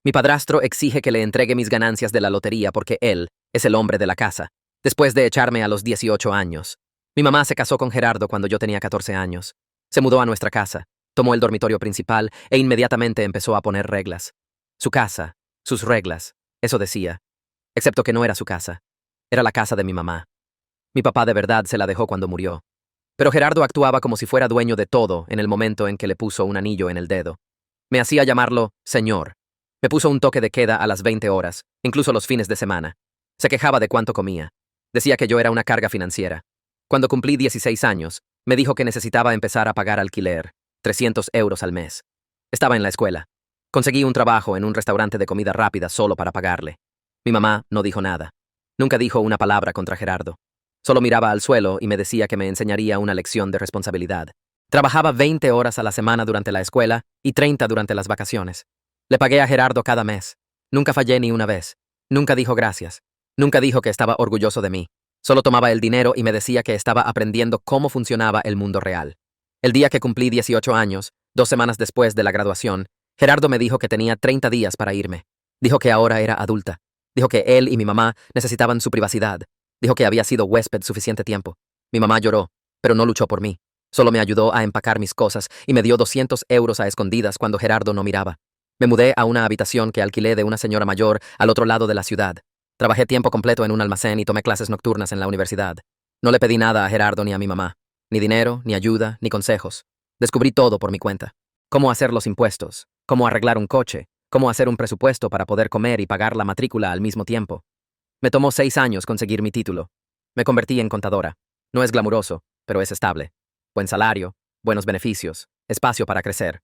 Mi padrastro exige que le entregue mis ganancias de la lotería porque él es el hombre de la casa, después de echarme a los 18 años. Mi mamá se casó con Gerardo cuando yo tenía 14 años. Se mudó a nuestra casa, tomó el dormitorio principal e inmediatamente empezó a poner reglas. Su casa, sus reglas, eso decía. Excepto que no era su casa. Era la casa de mi mamá. Mi papá de verdad se la dejó cuando murió. Pero Gerardo actuaba como si fuera dueño de todo en el momento en que le puso un anillo en el dedo. Me hacía llamarlo señor. Me puso un toque de queda a las 20 horas, incluso los fines de semana. Se quejaba de cuánto comía. Decía que yo era una carga financiera. Cuando cumplí 16 años, me dijo que necesitaba empezar a pagar alquiler, 300 euros al mes. Estaba en la escuela. Conseguí un trabajo en un restaurante de comida rápida solo para pagarle. Mi mamá no dijo nada. Nunca dijo una palabra contra Gerardo. Solo miraba al suelo y me decía que me enseñaría una lección de responsabilidad. Trabajaba 20 horas a la semana durante la escuela y 30 durante las vacaciones. Le pagué a Gerardo cada mes. Nunca fallé ni una vez. Nunca dijo gracias. Nunca dijo que estaba orgulloso de mí. Solo tomaba el dinero y me decía que estaba aprendiendo cómo funcionaba el mundo real. El día que cumplí 18 años, 2 semanas después de la graduación, Gerardo me dijo que tenía 30 días para irme. Dijo que ahora era adulta. Dijo que él y mi mamá necesitaban su privacidad. Dijo que había sido huésped suficiente tiempo. Mi mamá lloró, pero no luchó por mí. Solo me ayudó a empacar mis cosas y me dio 200 euros a escondidas cuando Gerardo no miraba. Me mudé a una habitación que alquilé de una señora mayor al otro lado de la ciudad. Trabajé tiempo completo en un almacén y tomé clases nocturnas en la universidad. No le pedí nada a Gerardo ni a mi mamá. Ni dinero, ni ayuda, ni consejos. Descubrí todo por mi cuenta. Cómo hacer los impuestos, cómo arreglar un coche, cómo hacer un presupuesto para poder comer y pagar la matrícula al mismo tiempo. Me tomó 6 años conseguir mi título. Me convertí en contadora. No es glamuroso, pero es estable. Buen salario, buenos beneficios, espacio para crecer.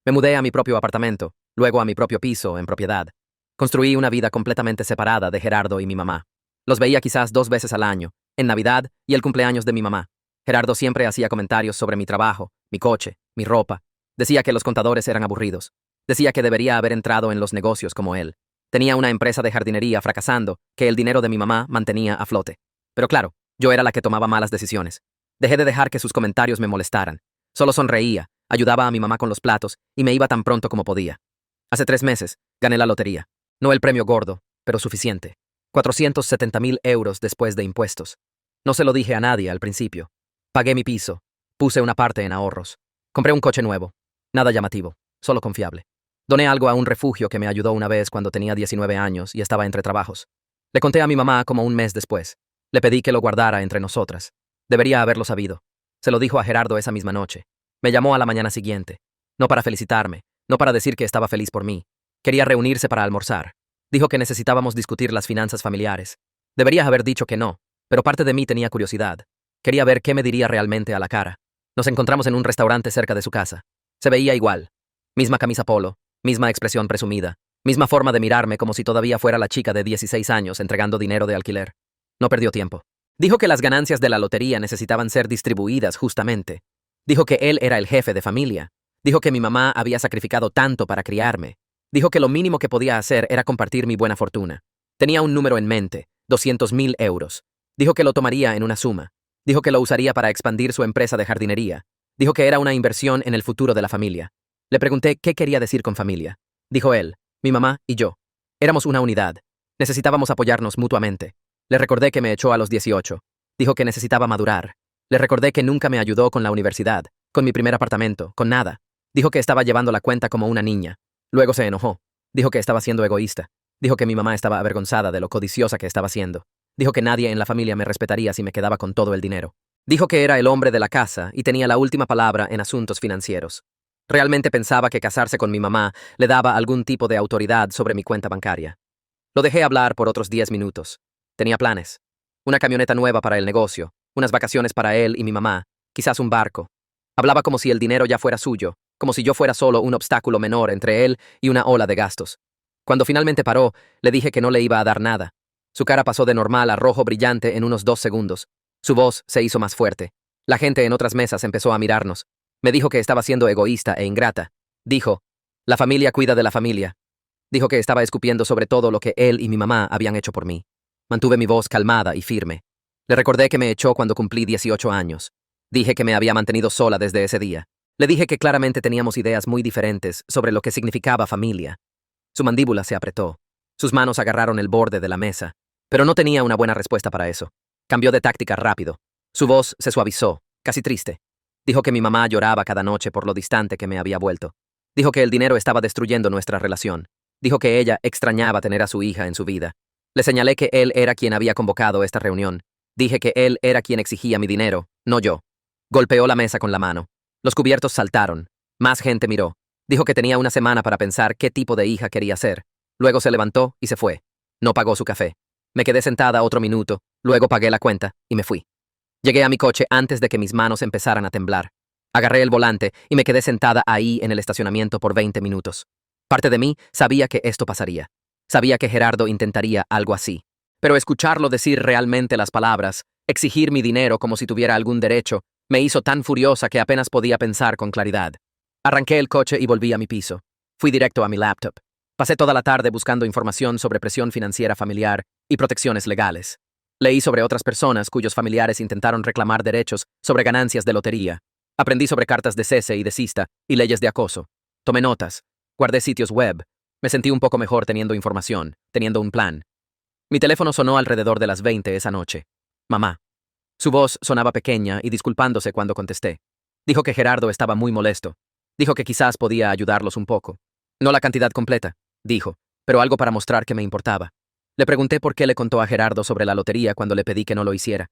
Me mudé a mi propio apartamento, luego a mi propio piso en propiedad. Construí una vida completamente separada de Gerardo y mi mamá. Los veía quizás 2 veces al año, en Navidad y el cumpleaños de mi mamá. Gerardo siempre hacía comentarios sobre mi trabajo, mi coche, mi ropa. Decía que los contadores eran aburridos. Decía que debería haber entrado en los negocios como él. Tenía una empresa de jardinería fracasando que el dinero de mi mamá mantenía a flote. Pero claro, yo era la que tomaba malas decisiones. Dejé de dejar que sus comentarios me molestaran. Solo sonreía, ayudaba a mi mamá con los platos y me iba tan pronto como podía. Hace 3 meses, gané la lotería. No el premio gordo, pero suficiente. 470.000 euros después de impuestos. No se lo dije a nadie al principio. Pagué mi piso. Puse una parte en ahorros. Compré un coche nuevo. Nada llamativo, solo confiable. Doné algo a un refugio que me ayudó una vez cuando tenía 19 años y estaba entre trabajos. Le conté a mi mamá como un mes después. Le pedí que lo guardara entre nosotras. Debería haberlo sabido. Se lo dijo a Gerardo esa misma noche. Me llamó a la mañana siguiente. No para felicitarme, no para decir que estaba feliz por mí. Quería reunirse para almorzar. Dijo que necesitábamos discutir las finanzas familiares. Debería haber dicho que no, pero parte de mí tenía curiosidad. Quería ver qué me diría realmente a la cara. Nos encontramos en un restaurante cerca de su casa. Se veía igual. Misma camisa polo, misma expresión presumida, misma forma de mirarme como si todavía fuera la chica de 16 años entregando dinero de alquiler. No perdió tiempo. Dijo que las ganancias de la lotería necesitaban ser distribuidas justamente. Dijo que él era el jefe de familia. Dijo que mi mamá había sacrificado tanto para criarme. Dijo que lo mínimo que podía hacer era compartir mi buena fortuna. Tenía un número en mente, 200.000 euros. Dijo que lo tomaría en una suma. Dijo que lo usaría para expandir su empresa de jardinería. Dijo que era una inversión en el futuro de la familia. Le pregunté qué quería decir con familia. Dijo él, mi mamá y yo. Éramos una unidad. Necesitábamos apoyarnos mutuamente. Le recordé que me echó a los 18. Dijo que necesitaba madurar. Le recordé que nunca me ayudó con la universidad, con mi primer apartamento, con nada. Dijo que estaba llevando la cuenta como una niña. Luego se enojó. Dijo que estaba siendo egoísta. Dijo que mi mamá estaba avergonzada de lo codiciosa que estaba siendo. Dijo que nadie en la familia me respetaría si me quedaba con todo el dinero. Dijo que era el hombre de la casa y tenía la última palabra en asuntos financieros. Realmente pensaba que casarse con mi mamá le daba algún tipo de autoridad sobre mi cuenta bancaria. Lo dejé hablar por otros 10 minutos. Tenía planes. Una camioneta nueva para el negocio, unas vacaciones para él y mi mamá, quizás un barco. Hablaba como si el dinero ya fuera suyo, como si yo fuera solo un obstáculo menor entre él y una ola de gastos. Cuando finalmente paró, le dije que no le iba a dar nada. Su cara pasó de normal a rojo brillante en unos 2 segundos. Su voz se hizo más fuerte. La gente en otras mesas empezó a mirarnos. Me dijo que estaba siendo egoísta e ingrata. Dijo, la familia cuida de la familia. Dijo que estaba escupiendo sobre todo lo que él y mi mamá habían hecho por mí. Mantuve mi voz calmada y firme. Le recordé que me echó cuando cumplí 18 años. Dije que me había mantenido sola desde ese día. Le dije que claramente teníamos ideas muy diferentes sobre lo que significaba familia. Su mandíbula se apretó. Sus manos agarraron el borde de la mesa. Pero no tenía una buena respuesta para eso. Cambió de táctica rápido. Su voz se suavizó, casi triste. Dijo que mi mamá lloraba cada noche por lo distante que me había vuelto. Dijo que el dinero estaba destruyendo nuestra relación. Dijo que ella extrañaba tener a su hija en su vida. Le señalé que él era quien había convocado esta reunión. Dije que él era quien exigía mi dinero, no yo. Golpeó la mesa con la mano. Los cubiertos saltaron. Más gente miró. Dijo que tenía una semana para pensar qué tipo de hija quería ser. Luego se levantó y se fue. No pagó su café. Me quedé sentada otro minuto, luego pagué la cuenta y me fui. Llegué a mi coche antes de que mis manos empezaran a temblar. Agarré el volante y me quedé sentada ahí en el estacionamiento por 20 minutos. Parte de mí sabía que esto pasaría. Sabía que Gerardo intentaría algo así. Pero escucharlo decir realmente las palabras, exigir mi dinero como si tuviera algún derecho, me hizo tan furiosa que apenas podía pensar con claridad. Arranqué el coche y volví a mi piso. Fui directo a mi laptop. Pasé toda la tarde buscando información sobre presión financiera familiar y protecciones legales. Leí sobre otras personas cuyos familiares intentaron reclamar derechos sobre ganancias de lotería. Aprendí sobre cartas de cese y desista y leyes de acoso. Tomé notas. Guardé sitios web. Me sentí un poco mejor teniendo información, teniendo un plan. Mi teléfono sonó alrededor de las 20 esa noche. Mamá. Su voz sonaba pequeña y disculpándose cuando contesté. Dijo que Gerardo estaba muy molesto. Dijo que quizás podía ayudarlos un poco. No la cantidad completa, dijo, pero algo para mostrar que me importaba. Le pregunté por qué le contó a Gerardo sobre la lotería cuando le pedí que no lo hiciera.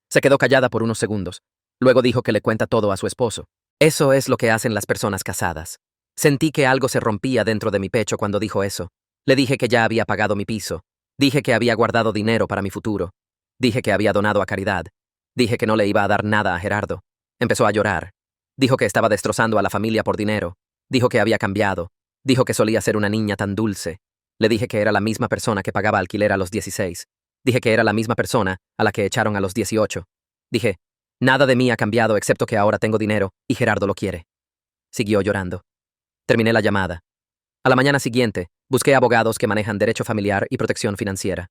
Se quedó callada por unos segundos. Luego dijo que le cuenta todo a su esposo. Eso es lo que hacen las personas casadas. Sentí que algo se rompía dentro de mi pecho cuando dijo eso. Le dije que ya había pagado mi piso. Dije que había guardado dinero para mi futuro. Dije que había donado a caridad. Dije que no le iba a dar nada a Gerardo. Empezó a llorar. Dijo que estaba destrozando a la familia por dinero. Dijo que había cambiado. Dijo que solía ser una niña tan dulce. Le dije que era la misma persona que pagaba alquiler a los 16. Dije que era la misma persona a la que echaron a los 18. Dije, nada de mí ha cambiado excepto que ahora tengo dinero y Gerardo lo quiere. Siguió llorando. Terminé la llamada. A la mañana siguiente, busqué abogados que manejan derecho familiar y protección financiera.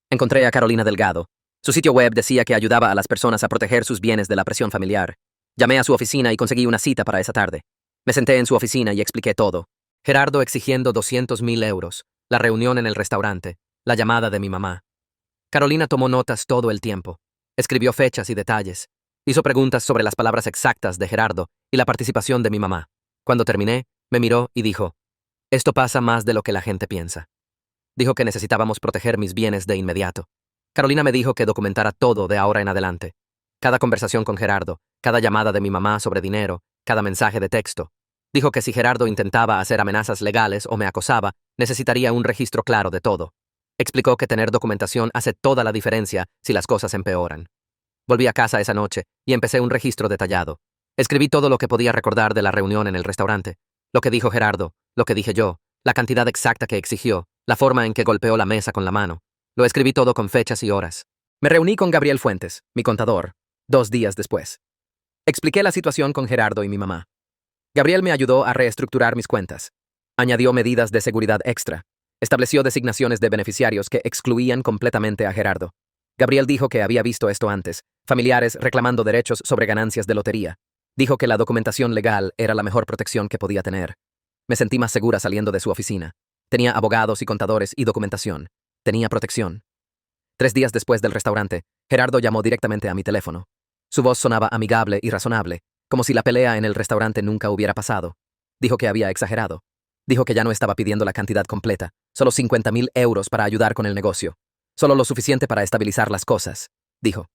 Encontré a Carolina Delgado. Su sitio web decía que ayudaba a las personas a proteger sus bienes de la presión familiar. Llamé a su oficina y conseguí una cita para esa tarde. Me senté en su oficina y expliqué todo. Gerardo exigiendo 200.000 euros, la reunión en el restaurante, la llamada de mi mamá. Carolina tomó notas todo el tiempo. Escribió fechas y detalles. Hizo preguntas sobre las palabras exactas de Gerardo y la participación de mi mamá. Cuando terminé, me miró y dijo, esto pasa más de lo que la gente piensa. Dijo que necesitábamos proteger mis bienes de inmediato. Carolina me dijo que documentara todo de ahora en adelante. Cada conversación con Gerardo, cada llamada de mi mamá sobre dinero, cada mensaje de texto. Dijo que si Gerardo intentaba hacer amenazas legales o me acosaba, necesitaría un registro claro de todo. Explicó que tener documentación hace toda la diferencia si las cosas empeoran. Volví a casa esa noche y empecé un registro detallado. Escribí todo lo que podía recordar de la reunión en el restaurante, lo que dijo Gerardo, lo que dije yo, la cantidad exacta que exigió, la forma en que golpeó la mesa con la mano. Lo escribí todo con fechas y horas. Me reuní con Gabriel Fuentes, mi contador, 2 días después. Expliqué la situación con Gerardo y mi mamá. Gabriel me ayudó a reestructurar mis cuentas. Añadió medidas de seguridad extra. Estableció designaciones de beneficiarios que excluían completamente a Gerardo. Gabriel dijo que había visto esto antes, familiares reclamando derechos sobre ganancias de lotería. Dijo que la documentación legal era la mejor protección que podía tener. Me sentí más segura saliendo de su oficina. Tenía abogados y contadores y documentación. Tenía protección. 3 días después del restaurante, Gerardo llamó directamente a mi teléfono. Su voz sonaba amigable y razonable, como si la pelea en el restaurante nunca hubiera pasado. Dijo que había exagerado. Dijo que ya no estaba pidiendo la cantidad completa, solo 50.000 euros para ayudar con el negocio. Solo lo suficiente para estabilizar las cosas, dijo.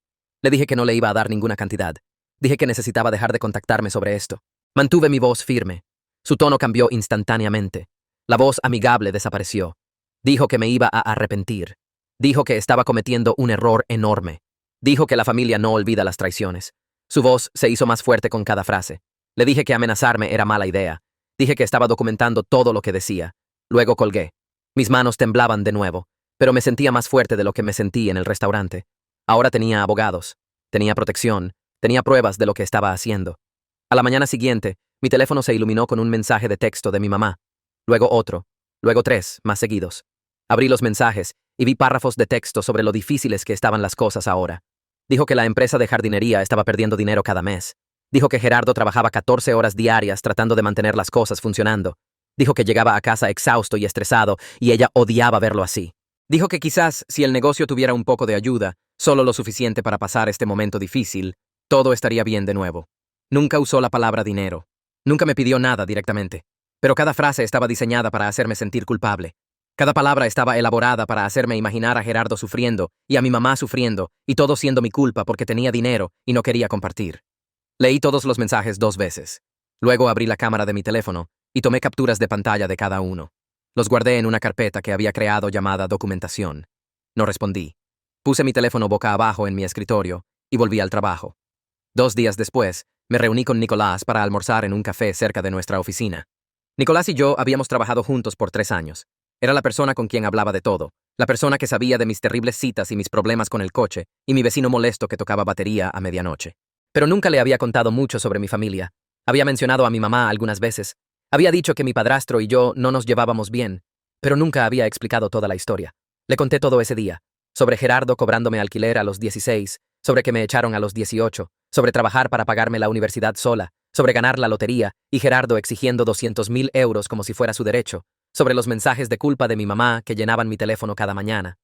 Le dije que no le iba a dar ninguna cantidad. Dije que necesitaba dejar de contactarme sobre esto. Mantuve mi voz firme. Su tono cambió instantáneamente. La voz amigable desapareció. Dijo que me iba a arrepentir. Dijo que estaba cometiendo un error enorme. Dijo que la familia no olvida las traiciones. Su voz se hizo más fuerte con cada frase. Le dije que amenazarme era mala idea. Dije que estaba documentando todo lo que decía. Luego colgué. Mis manos temblaban de nuevo, pero me sentía más fuerte de lo que me sentí en el restaurante. Ahora tenía abogados, tenía protección, tenía pruebas de lo que estaba haciendo. A la mañana siguiente, mi teléfono se iluminó con un mensaje de texto de mi mamá. Luego otro, luego 3, más seguidos. Abrí los mensajes y vi párrafos de texto sobre lo difíciles que estaban las cosas ahora. Dijo que la empresa de jardinería estaba perdiendo dinero cada mes. Dijo que Gerardo trabajaba 14 horas diarias tratando de mantener las cosas funcionando. Dijo que llegaba a casa exhausto y estresado, y ella odiaba verlo así. Dijo que quizás, si el negocio tuviera un poco de ayuda, solo lo suficiente para pasar este momento difícil, todo estaría bien de nuevo. Nunca usó la palabra dinero. Nunca me pidió nada directamente. Pero cada frase estaba diseñada para hacerme sentir culpable. Cada palabra estaba elaborada para hacerme imaginar a Gerardo sufriendo y a mi mamá sufriendo, y todo siendo mi culpa porque tenía dinero y no quería compartir. Leí todos los mensajes 2 veces. Luego abrí la cámara de mi teléfono y tomé capturas de pantalla de cada uno. Los guardé en una carpeta que había creado llamada documentación. No respondí. Puse mi teléfono boca abajo en mi escritorio y volví al trabajo. 2 días después, me reuní con Nicolás para almorzar en un café cerca de nuestra oficina. Nicolás y yo habíamos trabajado juntos por 3 años. Era la persona con quien hablaba de todo, la persona que sabía de mis terribles citas y mis problemas con el coche, y mi vecino molesto que tocaba batería a medianoche. Pero nunca le había contado mucho sobre mi familia. Había mencionado a mi mamá algunas veces. Había dicho que mi padrastro y yo no nos llevábamos bien, pero nunca había explicado toda la historia. Le conté todo ese día. Sobre Gerardo cobrándome alquiler a los 16, sobre que me echaron a los 18, sobre trabajar para pagarme la universidad sola, sobre ganar la lotería y Gerardo exigiendo 200.000 euros como si fuera su derecho, sobre los mensajes de culpa de mi mamá que llenaban mi teléfono cada mañana.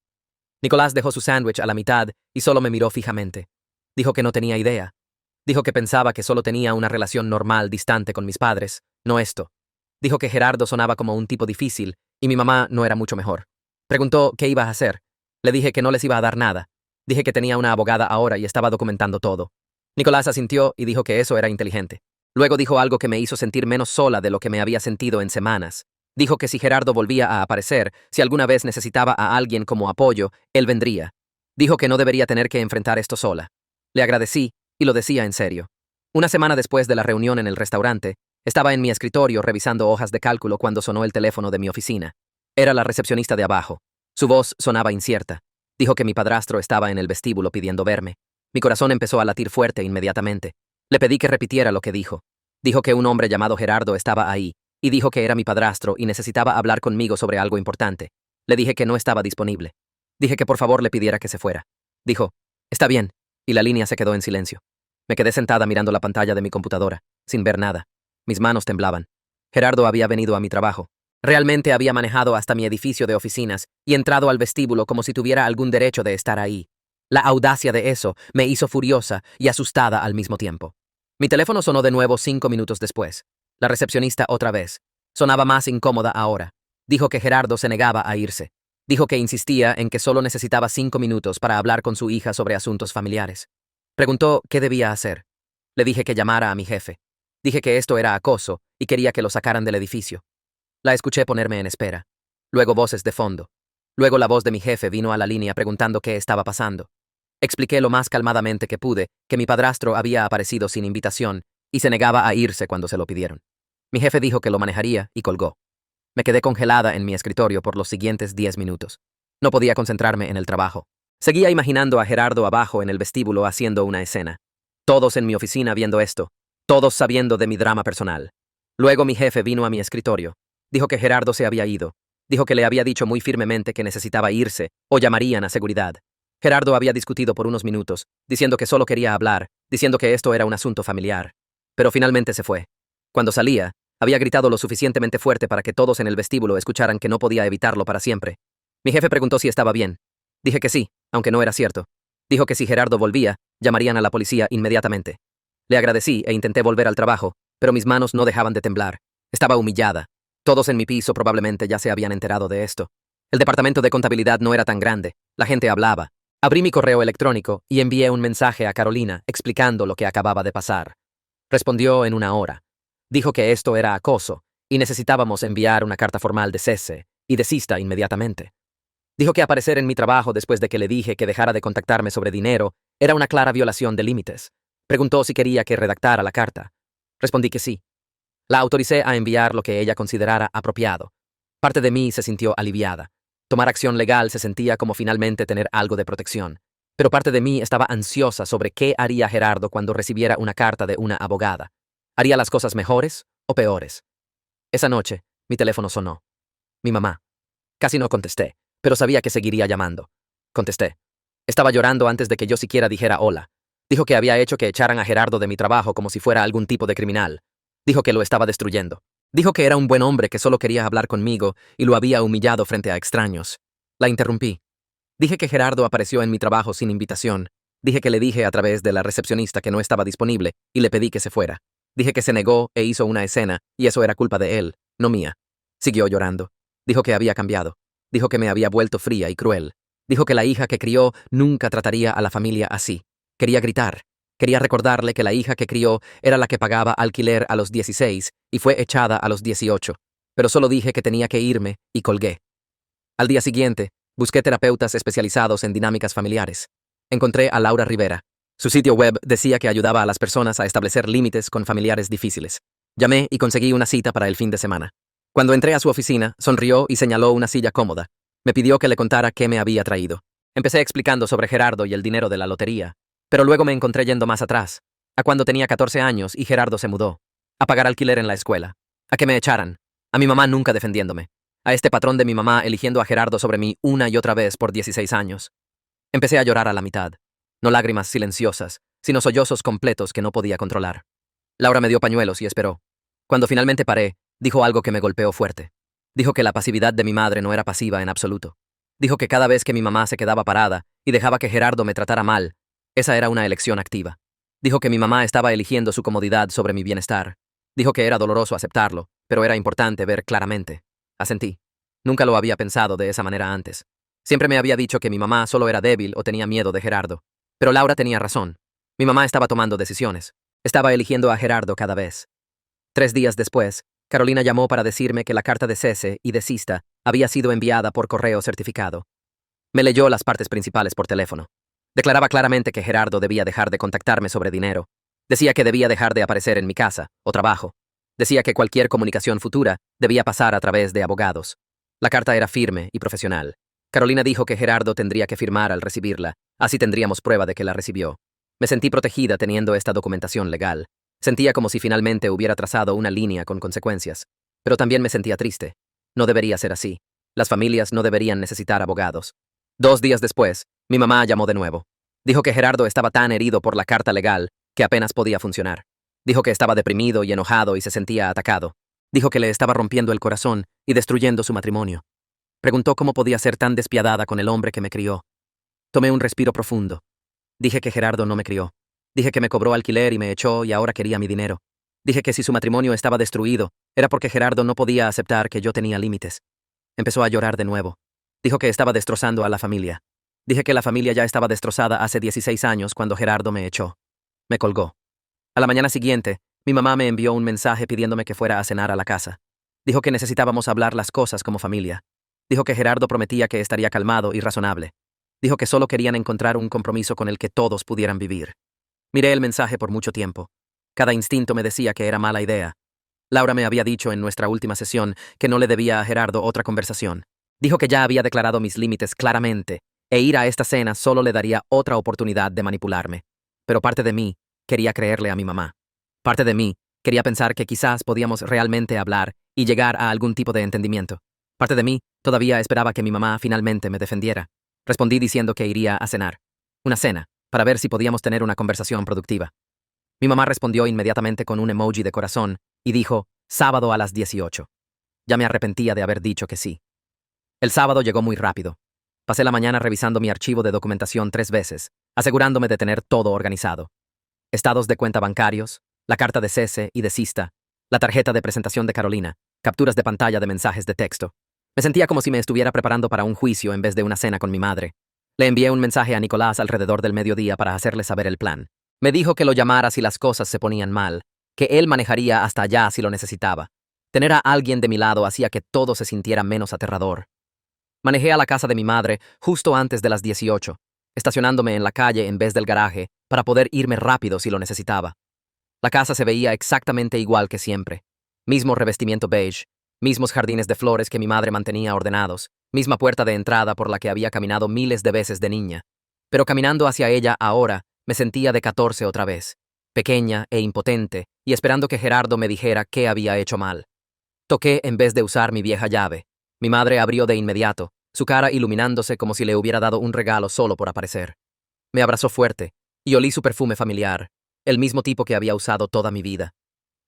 Nicolás dejó su sándwich a la mitad y solo me miró fijamente. Dijo que no tenía idea. Dijo que pensaba que solo tenía una relación normal distante con mis padres, no esto. Dijo que Gerardo sonaba como un tipo difícil y mi mamá no era mucho mejor. Preguntó qué iba a hacer. Le dije que no les iba a dar nada. Dije que tenía una abogada ahora y estaba documentando todo. Nicolás asintió y dijo que eso era inteligente. Luego dijo algo que me hizo sentir menos sola de lo que me había sentido en semanas. Dijo que si Gerardo volvía a aparecer, si alguna vez necesitaba a alguien como apoyo, él vendría. Dijo que no debería tener que enfrentar esto sola. Le agradecí, y lo decía en serio. Una semana después de la reunión en el restaurante, estaba en mi escritorio revisando hojas de cálculo cuando sonó el teléfono de mi oficina. Era la recepcionista de abajo. Su voz sonaba incierta. Dijo que mi padrastro estaba en el vestíbulo pidiendo verme. Mi corazón empezó a latir fuerte inmediatamente. Le pedí que repitiera lo que dijo. Dijo que un hombre llamado Gerardo estaba ahí, y dijo que era mi padrastro y necesitaba hablar conmigo sobre algo importante. Le dije que no estaba disponible. Dije que por favor le pidiera que se fuera. Dijo, está bien, y la línea se quedó en silencio. Me quedé sentada mirando la pantalla de mi computadora, sin ver nada. Mis manos temblaban. Gerardo había venido a mi trabajo. Realmente había manejado hasta mi edificio de oficinas y entrado al vestíbulo como si tuviera algún derecho de estar ahí. La audacia de eso me hizo furiosa y asustada al mismo tiempo. Mi teléfono sonó de nuevo 5 minutos después. La recepcionista otra vez. Sonaba más incómoda ahora. Dijo que Gerardo se negaba a irse. Dijo que insistía en que solo necesitaba 5 minutos para hablar con su hija sobre asuntos familiares. Preguntó qué debía hacer. Le dije que llamara a mi jefe. Dije que esto era acoso y quería que lo sacaran del edificio. La escuché ponerme en espera. Luego voces de fondo. Luego la voz de mi jefe vino a la línea preguntando qué estaba pasando. Expliqué lo más calmadamente que pude que mi padrastro había aparecido sin invitación y se negaba a irse cuando se lo pidieron. Mi jefe dijo que lo manejaría y colgó. Me quedé congelada en mi escritorio por los siguientes 10 minutos. No podía concentrarme en el trabajo. Seguía imaginando a Gerardo abajo en el vestíbulo haciendo una escena. Todos en mi oficina viendo esto. Todos sabiendo de mi drama personal. Luego mi jefe vino a mi escritorio. Dijo que Gerardo se había ido. Dijo que le había dicho muy firmemente que necesitaba irse o llamarían a seguridad. Gerardo había discutido por unos minutos, diciendo que solo quería hablar, diciendo que esto era un asunto familiar. Pero finalmente se fue. Cuando salía, había gritado lo suficientemente fuerte para que todos en el vestíbulo escucharan que no podía evitarlo para siempre. Mi jefe preguntó si estaba bien. Dije que sí, aunque no era cierto. Dijo que si Gerardo volvía, llamarían a la policía inmediatamente. Le agradecí e intenté volver al trabajo, pero mis manos no dejaban de temblar. Estaba humillada. Todos en mi piso probablemente ya se habían enterado de esto. El departamento de contabilidad no era tan grande. La gente hablaba. Abrí mi correo electrónico y envié un mensaje a Carolina explicando lo que acababa de pasar. Respondió en 1 hora. Dijo que esto era acoso y necesitábamos enviar una carta formal de cese y desista inmediatamente. Dijo que aparecer en mi trabajo después de que le dije que dejara de contactarme sobre dinero era una clara violación de límites. Preguntó si quería que redactara la carta. Respondí que sí. La autoricé a enviar lo que ella considerara apropiado. Parte de mí se sintió aliviada. Tomar acción legal se sentía como finalmente tener algo de protección. Pero parte de mí estaba ansiosa sobre qué haría Gerardo cuando recibiera una carta de una abogada. ¿Haría las cosas mejores o peores? Esa noche, mi teléfono sonó. Mi mamá. Casi no contesté, pero sabía que seguiría llamando. Contesté. Estaba llorando antes de que yo siquiera dijera hola. Dijo que había hecho que echaran a Gerardo de mi trabajo como si fuera algún tipo de criminal. Dijo que lo estaba destruyendo. Dijo que era un buen hombre que solo quería hablar conmigo y lo había humillado frente a extraños. La interrumpí. Dije que Gerardo apareció en mi trabajo sin invitación. Dije que le dije a través de la recepcionista que no estaba disponible y le pedí que se fuera. Dije que se negó e hizo una escena y eso era culpa de él, no mía. Siguió llorando. Dijo que había cambiado. Dijo que me había vuelto fría y cruel. Dijo que la hija que crió nunca trataría a la familia así. Quería gritar. Quería recordarle que la hija que crió era la que pagaba alquiler a los 16 y fue echada a los 18. Pero solo dije que tenía que irme y colgué. Al día siguiente, busqué terapeutas especializados en dinámicas familiares. Encontré a Laura Rivera. Su sitio web decía que ayudaba a las personas a establecer límites con familiares difíciles. Llamé y conseguí una cita para el fin de semana. Cuando entré a su oficina, sonrió y señaló una silla cómoda. Me pidió que le contara qué me había traído. Empecé explicando sobre Gerardo y el dinero de la lotería, pero luego me encontré yendo más atrás, a cuando tenía 14 años y Gerardo se mudó, a pagar alquiler en la escuela, a que me echaran, a mi mamá nunca defendiéndome, a este patrón de mi mamá eligiendo a Gerardo sobre mí una y otra vez por 16 años. Empecé a llorar a la mitad, no lágrimas silenciosas, sino sollozos completos que no podía controlar. Laura me dio pañuelos y esperó. Cuando finalmente paré, dijo algo que me golpeó fuerte. Dijo que la pasividad de mi madre no era pasiva en absoluto. Dijo que cada vez que mi mamá se quedaba parada y dejaba que Gerardo me tratara mal, esa era una elección activa. Dijo que mi mamá estaba eligiendo su comodidad sobre mi bienestar. Dijo que era doloroso aceptarlo, pero era importante ver claramente. Asentí. Nunca lo había pensado de esa manera antes. Siempre me había dicho que mi mamá solo era débil o tenía miedo de Gerardo. Pero Laura tenía razón. Mi mamá estaba tomando decisiones. Estaba eligiendo a Gerardo cada vez. 3 días después, Carolina llamó para decirme que la carta de cese y desista había sido enviada por correo certificado. Me leyó las partes principales por teléfono. Declaraba claramente que Gerardo debía dejar de contactarme sobre dinero. Decía que debía dejar de aparecer en mi casa o trabajo. Decía que cualquier comunicación futura debía pasar a través de abogados. La carta era firme y profesional. Carolina dijo que Gerardo tendría que firmar al recibirla, así tendríamos prueba de que la recibió. Me sentí protegida teniendo esta documentación legal. Sentía como si finalmente hubiera trazado una línea con consecuencias. Pero también me sentía triste. No debería ser así. Las familias no deberían necesitar abogados. 2 días después, mi mamá llamó de nuevo. Dijo que Gerardo estaba tan herido por la carta legal que apenas podía funcionar. Dijo que estaba deprimido y enojado y se sentía atacado. Dijo que le estaba rompiendo el corazón y destruyendo su matrimonio. Preguntó cómo podía ser tan despiadada con el hombre que me crió. Tomé un respiro profundo. Dije que Gerardo no me crió. Dije que me cobró alquiler y me echó y ahora quería mi dinero. Dije que si su matrimonio estaba destruido, era porque Gerardo no podía aceptar que yo tenía límites. Empezó a llorar de nuevo. Dijo que estaba destrozando a la familia. Dije que la familia ya estaba destrozada hace 16 años cuando Gerardo me echó. Me colgó. A la mañana siguiente, mi mamá me envió un mensaje pidiéndome que fuera a cenar a la casa. Dijo que necesitábamos hablar las cosas como familia. Dijo que Gerardo prometía que estaría calmado y razonable. Dijo que solo querían encontrar un compromiso con el que todos pudieran vivir. Miré el mensaje por mucho tiempo. Cada instinto me decía que era mala idea. Laura me había dicho en nuestra última sesión que no le debía a Gerardo otra conversación. Dijo que ya había declarado mis límites claramente, e ir a esta cena solo le daría otra oportunidad de manipularme. Pero parte de mí quería creerle a mi mamá. Parte de mí quería pensar que quizás podíamos realmente hablar y llegar a algún tipo de entendimiento. Parte de mí todavía esperaba que mi mamá finalmente me defendiera. Respondí diciendo que iría a cenar. Una cena, para ver si podíamos tener una conversación productiva. Mi mamá respondió inmediatamente con un emoji de corazón y dijo, sábado a las 18. Ya me arrepentía de haber dicho que sí. El sábado llegó muy rápido. Pasé la mañana revisando mi archivo de documentación 3 veces, asegurándome de tener todo organizado. Estados de cuenta bancarios, la carta de cese y desista, la tarjeta de presentación de Carolina, capturas de pantalla de mensajes de texto. Me sentía como si me estuviera preparando para un juicio en vez de una cena con mi madre. Le envié un mensaje a Nicolás alrededor del mediodía para hacerle saber el plan. Me dijo que lo llamara si las cosas se ponían mal, que él manejaría hasta allá si lo necesitaba. Tener a alguien de mi lado hacía que todo se sintiera menos aterrador. Manejé a la casa de mi madre justo antes de las 18, estacionándome en la calle en vez del garaje para poder irme rápido si lo necesitaba. La casa se veía exactamente igual que siempre. Mismo revestimiento beige, mismos jardines de flores que mi madre mantenía ordenados, misma puerta de entrada por la que había caminado miles de veces de niña. Pero caminando hacia ella ahora, me sentía de 14 otra vez, pequeña e impotente, y esperando que Gerardo me dijera qué había hecho mal. Toqué en vez de usar mi vieja llave. Mi madre abrió de inmediato, su cara iluminándose como si le hubiera dado un regalo solo por aparecer. Me abrazó fuerte, y olí su perfume familiar, el mismo tipo que había usado toda mi vida.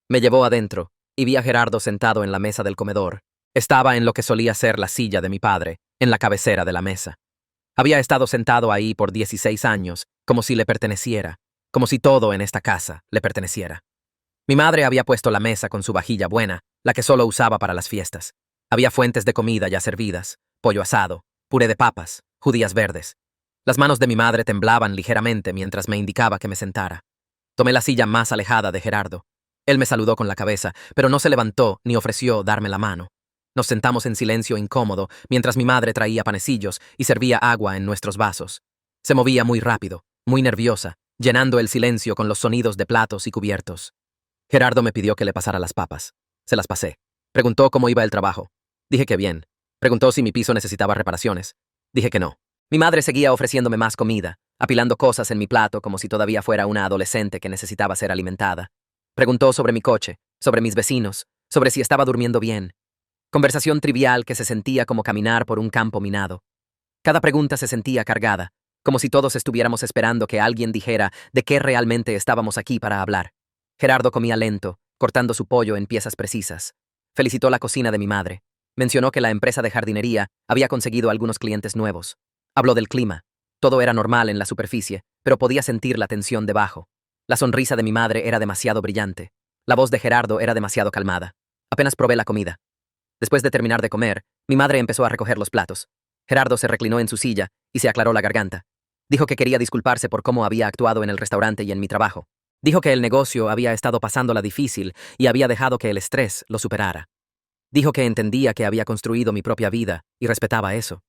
Me llevó adentro, y vi a Gerardo sentado en la mesa del comedor. Estaba en lo que solía ser la silla de mi padre, en la cabecera de la mesa. Había estado sentado ahí por 16 años, como si le perteneciera, como si todo en esta casa le perteneciera. Mi madre había puesto la mesa con su vajilla buena, la que solo usaba para las fiestas. Había fuentes de comida ya servidas, pollo asado, puré de papas, judías verdes. Las manos de mi madre temblaban ligeramente mientras me indicaba que me sentara. Tomé la silla más alejada de Gerardo. Él me saludó con la cabeza, pero no se levantó ni ofreció darme la mano. Nos sentamos en silencio incómodo mientras mi madre traía panecillos y servía agua en nuestros vasos. Se movía muy rápido, muy nerviosa, llenando el silencio con los sonidos de platos y cubiertos. Gerardo me pidió que le pasara las papas. Se las pasé. Preguntó cómo iba el trabajo. Dije que bien. Preguntó si mi piso necesitaba reparaciones. Dije que no. Mi madre seguía ofreciéndome más comida, apilando cosas en mi plato como si todavía fuera una adolescente que necesitaba ser alimentada. Preguntó sobre mi coche, sobre mis vecinos, sobre si estaba durmiendo bien. Conversación trivial que se sentía como caminar por un campo minado. Cada pregunta se sentía cargada, como si todos estuviéramos esperando que alguien dijera de qué realmente estábamos aquí para hablar. Gerardo comía lento, cortando su pollo en piezas precisas. Felicitó la cocina de mi madre. Mencionó que la empresa de jardinería había conseguido algunos clientes nuevos. Habló del clima. Todo era normal en la superficie, pero podía sentir la tensión debajo. La sonrisa de mi madre era demasiado brillante. La voz de Gerardo era demasiado calmada. Apenas probé la comida. Después de terminar de comer, mi madre empezó a recoger los platos. Gerardo se reclinó en su silla y se aclaró la garganta. Dijo que quería disculparse por cómo había actuado en el restaurante y en mi trabajo. Dijo que el negocio había estado pasándola difícil y había dejado que el estrés lo superara. Dijo que entendía que había construido mi propia vida y respetaba eso.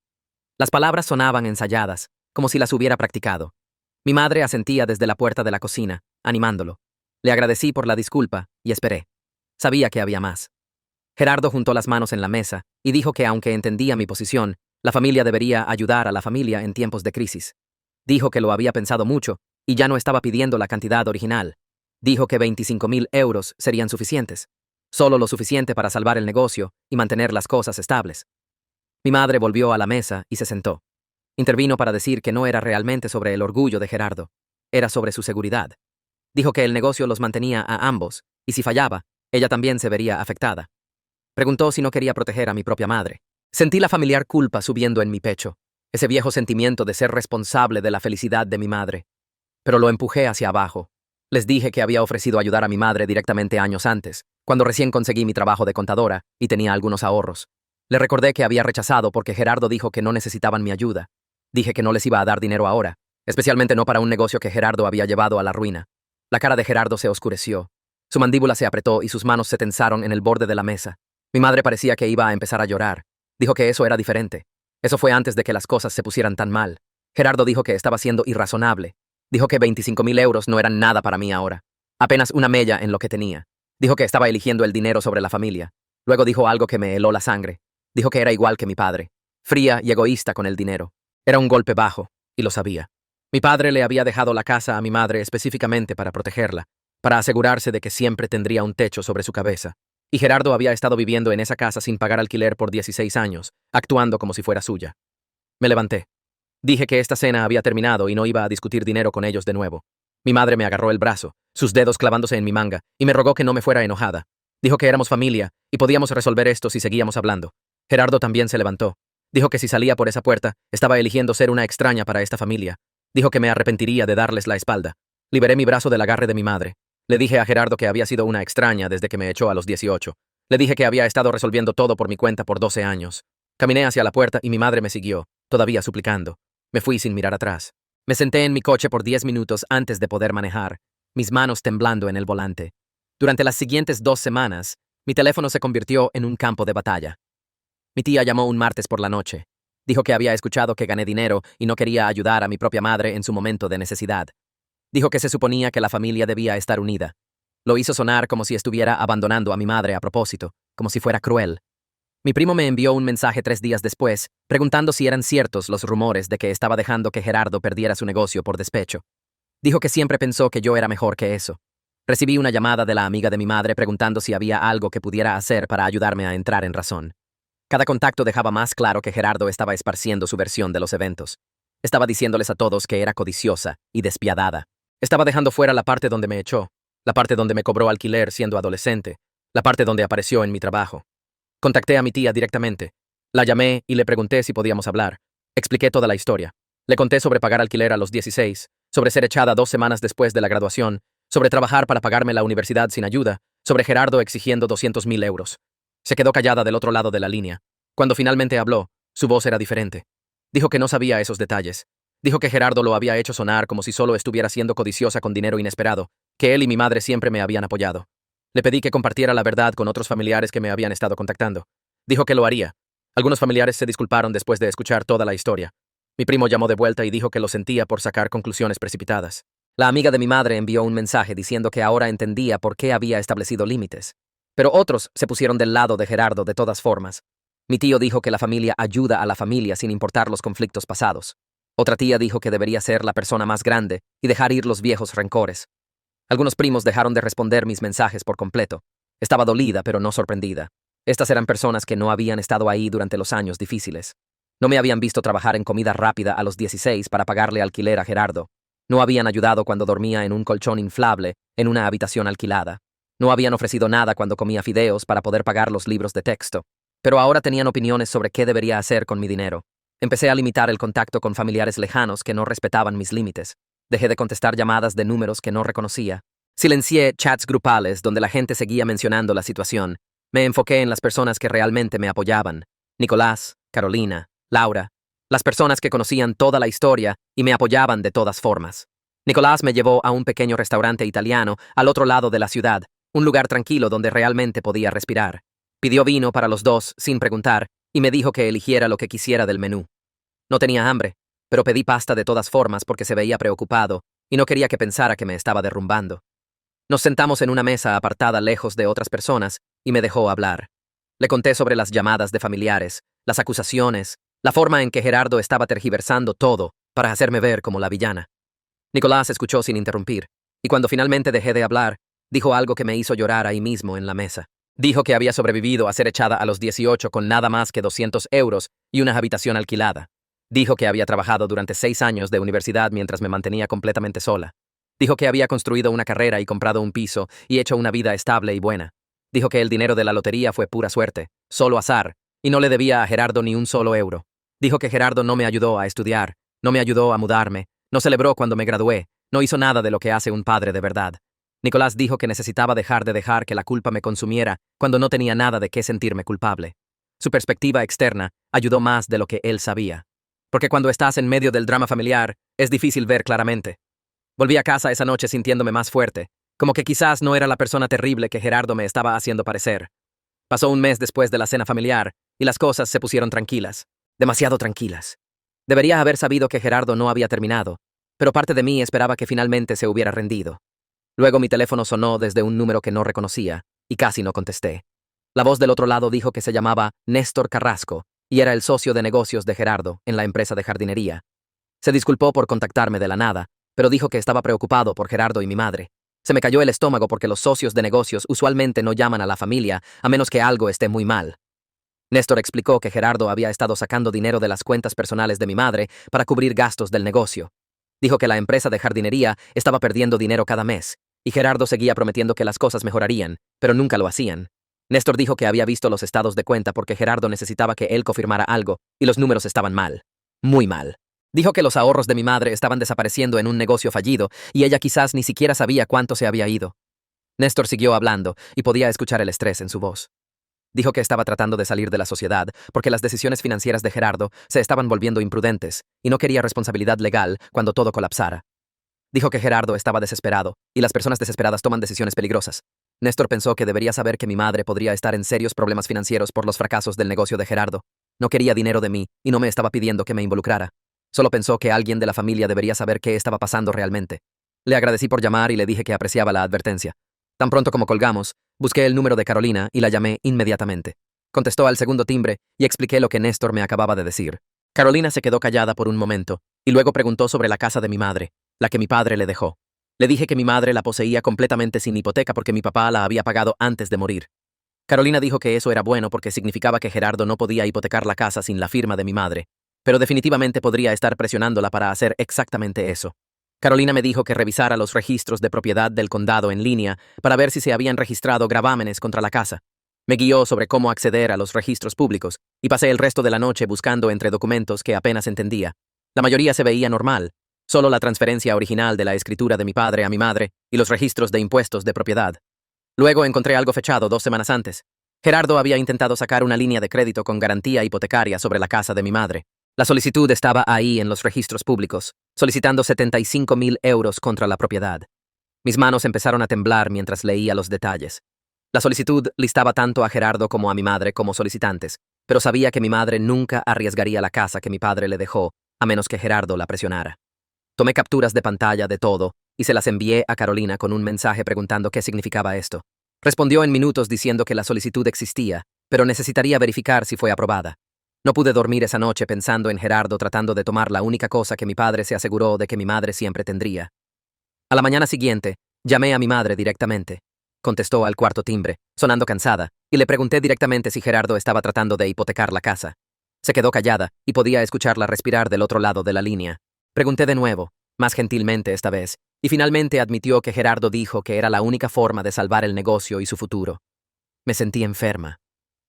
Las palabras sonaban ensayadas, como si las hubiera practicado. Mi madre asentía desde la puerta de la cocina, animándolo. Le agradecí por la disculpa y esperé. Sabía que había más. Gerardo juntó las manos en la mesa y dijo que aunque entendía mi posición, la familia debería ayudar a la familia en tiempos de crisis. Dijo que lo había pensado mucho y ya no estaba pidiendo la cantidad original. Dijo que 25.000 euros serían suficientes. Solo lo suficiente para salvar el negocio y mantener las cosas estables. Mi madre volvió a la mesa y se sentó. Intervino para decir que no era realmente sobre el orgullo de Gerardo. Era sobre su seguridad. Dijo que el negocio los mantenía a ambos, y si fallaba, ella también se vería afectada. Preguntó si no quería proteger a mi propia madre. Sentí la familiar culpa subiendo en mi pecho, ese viejo sentimiento de ser responsable de la felicidad de mi madre. Pero lo empujé hacia abajo. Les dije que había ofrecido ayudar a mi madre directamente años antes, cuando recién conseguí mi trabajo de contadora y tenía algunos ahorros. Le recordé que había rechazado porque Gerardo dijo que no necesitaban mi ayuda. Dije que no les iba a dar dinero ahora, especialmente no para un negocio que Gerardo había llevado a la ruina. La cara de Gerardo se oscureció. Su mandíbula se apretó y sus manos se tensaron en el borde de la mesa. Mi madre parecía que iba a empezar a llorar. Dijo que eso era diferente. Eso fue antes de que las cosas se pusieran tan mal. Gerardo dijo que estaba siendo irrazonable. Dijo que 25.000 euros no eran nada para mí ahora. Apenas una mella en lo que tenía. Dijo que estaba eligiendo el dinero sobre la familia. Luego dijo algo que me heló la sangre. Dijo que era igual que mi padre. Fría y egoísta con el dinero. Era un golpe bajo, y lo sabía. Mi padre le había dejado la casa a mi madre específicamente para protegerla, para asegurarse de que siempre tendría un techo sobre su cabeza. Y Gerardo había estado viviendo en esa casa sin pagar alquiler por 16 años, actuando como si fuera suya. Me levanté. Dije que esta cena había terminado y no iba a discutir dinero con ellos de nuevo. Mi madre me agarró el brazo, sus dedos clavándose en mi manga, y me rogó que no me fuera enojada. Dijo que éramos familia y podíamos resolver esto si seguíamos hablando. Gerardo también se levantó. Dijo que si salía por esa puerta, estaba eligiendo ser una extraña para esta familia. Dijo que me arrepentiría de darles la espalda. Liberé mi brazo del agarre de mi madre. Le dije a Gerardo que había sido una extraña desde que me echó a los 18. Le dije que había estado resolviendo todo por mi cuenta por 12 años. Caminé hacia la puerta y mi madre me siguió, todavía suplicando. Me fui sin mirar atrás. Me senté en mi coche por 10 minutos antes de poder manejar, mis manos temblando en el volante. Durante las siguientes 2 semanas, mi teléfono se convirtió en un campo de batalla. Mi tía llamó un martes por la noche. Dijo que había escuchado que gané dinero y no quería ayudar a mi propia madre en su momento de necesidad. Dijo que se suponía que la familia debía estar unida. Lo hizo sonar como si estuviera abandonando a mi madre a propósito, como si fuera cruel. Mi primo me envió un mensaje 3 días después, preguntando si eran ciertos los rumores de que estaba dejando que Gerardo perdiera su negocio por despecho. Dijo que siempre pensó que yo era mejor que eso. Recibí una llamada de la amiga de mi madre preguntando si había algo que pudiera hacer para ayudarme a entrar en razón. Cada contacto dejaba más claro que Gerardo estaba esparciendo su versión de los eventos. Estaba diciéndoles a todos que era codiciosa y despiadada. Estaba dejando fuera la parte donde me echó, la parte donde me cobró alquiler siendo adolescente, la parte donde apareció en mi trabajo. Contacté a mi tía directamente. La llamé y le pregunté si podíamos hablar. Expliqué toda la historia. Le conté sobre pagar alquiler a los 16, sobre ser echada 2 semanas después de la graduación, sobre trabajar para pagarme la universidad sin ayuda, sobre Gerardo exigiendo 200.000 euros. Se quedó callada del otro lado de la línea. Cuando finalmente habló, su voz era diferente. Dijo que no sabía esos detalles. Dijo que Gerardo lo había hecho sonar como si solo estuviera siendo codiciosa con dinero inesperado, que él y mi madre siempre me habían apoyado. Le pedí que compartiera la verdad con otros familiares que me habían estado contactando. Dijo que lo haría. Algunos familiares se disculparon después de escuchar toda la historia. Mi primo llamó de vuelta y dijo que lo sentía por sacar conclusiones precipitadas. La amiga de mi madre envió un mensaje diciendo que ahora entendía por qué había establecido límites. Pero otros se pusieron del lado de Gerardo de todas formas. Mi tío dijo que la familia ayuda a la familia sin importar los conflictos pasados. Otra tía dijo que debería ser la persona más grande y dejar ir los viejos rencores. Algunos primos dejaron de responder mis mensajes por completo. Estaba dolida, pero no sorprendida. Estas eran personas que no habían estado ahí durante los años difíciles. No me habían visto trabajar en comida rápida a los 16 para pagarle alquiler a Gerardo. No habían ayudado cuando dormía en un colchón inflable en una habitación alquilada. No habían ofrecido nada cuando comía fideos para poder pagar los libros de texto. Pero ahora tenían opiniones sobre qué debería hacer con mi dinero. Empecé a limitar el contacto con familiares lejanos que no respetaban mis límites. Dejé de contestar llamadas de números que no reconocía. Silencié chats grupales donde la gente seguía mencionando la situación. Me enfoqué en las personas que realmente me apoyaban. Nicolás, Carolina, Laura. Las personas que conocían toda la historia y me apoyaban de todas formas. Nicolás me llevó a un pequeño restaurante italiano al otro lado de la ciudad, un lugar tranquilo donde realmente podía respirar. Pidió vino para los dos sin preguntar y me dijo que eligiera lo que quisiera del menú. No tenía hambre, pero pedí pasta de todas formas porque se veía preocupado y no quería que pensara que me estaba derrumbando. Nos sentamos en una mesa apartada lejos de otras personas y me dejó hablar. Le conté sobre las llamadas de familiares, las acusaciones, la forma en que Gerardo estaba tergiversando todo para hacerme ver como la villana. Nicolás escuchó sin interrumpir, y cuando finalmente dejé de hablar, dijo algo que me hizo llorar ahí mismo en la mesa. Dijo que había sobrevivido a ser echada a los 18 con nada más que 200 euros y una habitación alquilada. Dijo que había trabajado durante 6 años de universidad mientras me mantenía completamente sola. Dijo que había construido una carrera y comprado un piso y hecho una vida estable y buena. Dijo que el dinero de la lotería fue pura suerte, solo azar, y no le debía a Gerardo ni un solo euro. Dijo que Gerardo no me ayudó a estudiar, no me ayudó a mudarme, no celebró cuando me gradué, no hizo nada de lo que hace un padre de verdad. Nicolás dijo que necesitaba dejar que la culpa me consumiera cuando no tenía nada de qué sentirme culpable. Su perspectiva externa ayudó más de lo que él sabía. Porque cuando estás en medio del drama familiar, es difícil ver claramente. Volví a casa esa noche sintiéndome más fuerte, como que quizás no era la persona terrible que Gerardo me estaba haciendo parecer. Pasó un mes después de la cena familiar y las cosas se pusieron tranquilas, demasiado tranquilas. Debería haber sabido que Gerardo no había terminado, pero parte de mí esperaba que finalmente se hubiera rendido. Luego mi teléfono sonó desde un número que no reconocía y casi no contesté. La voz del otro lado dijo que se llamaba Néstor Carrasco y era el socio de negocios de Gerardo en la empresa de jardinería. Se disculpó por contactarme de la nada, pero dijo que estaba preocupado por Gerardo y mi madre. Se me cayó el estómago porque los socios de negocios usualmente no llaman a la familia a menos que algo esté muy mal. Néstor explicó que Gerardo había estado sacando dinero de las cuentas personales de mi madre para cubrir gastos del negocio. Dijo que la empresa de jardinería estaba perdiendo dinero cada mes, y Gerardo seguía prometiendo que las cosas mejorarían, pero nunca lo hacían. Néstor dijo que había visto los estados de cuenta porque Gerardo necesitaba que él confirmara algo, y los números estaban mal. Muy mal. Dijo que los ahorros de mi madre estaban desapareciendo en un negocio fallido, y ella quizás ni siquiera sabía cuánto se había ido. Néstor siguió hablando, y podía escuchar el estrés en su voz. Dijo que estaba tratando de salir de la sociedad porque las decisiones financieras de Gerardo se estaban volviendo imprudentes, y no quería responsabilidad legal cuando todo colapsara. Dijo que Gerardo estaba desesperado, y las personas desesperadas toman decisiones peligrosas. Néstor pensó que debería saber que mi madre podría estar en serios problemas financieros por los fracasos del negocio de Gerardo. No quería dinero de mí, y no me estaba pidiendo que me involucrara. Solo pensó que alguien de la familia debería saber qué estaba pasando realmente. Le agradecí por llamar y le dije que apreciaba la advertencia. Tan pronto como colgamos, busqué el número de Carolina y la llamé inmediatamente. Contestó al segundo timbre y expliqué lo que Néstor me acababa de decir. Carolina se quedó callada por un momento y luego preguntó sobre la casa de mi madre, la que mi padre le dejó. Le dije que mi madre la poseía completamente sin hipoteca porque mi papá la había pagado antes de morir. Carolina dijo que eso era bueno porque significaba que Gerardo no podía hipotecar la casa sin la firma de mi madre, pero definitivamente podría estar presionándola para hacer exactamente eso. Carolina me dijo que revisara los registros de propiedad del condado en línea para ver si se habían registrado gravámenes contra la casa. Me guió sobre cómo acceder a los registros públicos y pasé el resto de la noche buscando entre documentos que apenas entendía. La mayoría se veía normal, solo la transferencia original de la escritura de mi padre a mi madre y los registros de impuestos de propiedad. Luego encontré algo fechado 2 semanas antes. Gerardo había intentado sacar una línea de crédito con garantía hipotecaria sobre la casa de mi madre. La solicitud estaba ahí en los registros públicos, solicitando 75,000 euros contra la propiedad. Mis manos empezaron a temblar mientras leía los detalles. La solicitud listaba tanto a Gerardo como a mi madre como solicitantes, pero sabía que mi madre nunca arriesgaría la casa que mi padre le dejó, a menos que Gerardo la presionara. Tomé capturas de pantalla de todo y se las envié a Carolina con un mensaje preguntando qué significaba esto. Respondió en minutos diciendo que la solicitud existía, pero necesitaría verificar si fue aprobada. No pude dormir esa noche pensando en Gerardo tratando de tomar la única cosa que mi padre se aseguró de que mi madre siempre tendría. A la mañana siguiente, llamé a mi madre directamente. Contestó al cuarto timbre, sonando cansada, y le pregunté directamente si Gerardo estaba tratando de hipotecar la casa. Se quedó callada y podía escucharla respirar del otro lado de la línea. Pregunté de nuevo, más gentilmente esta vez, y finalmente admitió que Gerardo dijo que era la única forma de salvar el negocio y su futuro. Me sentí enferma.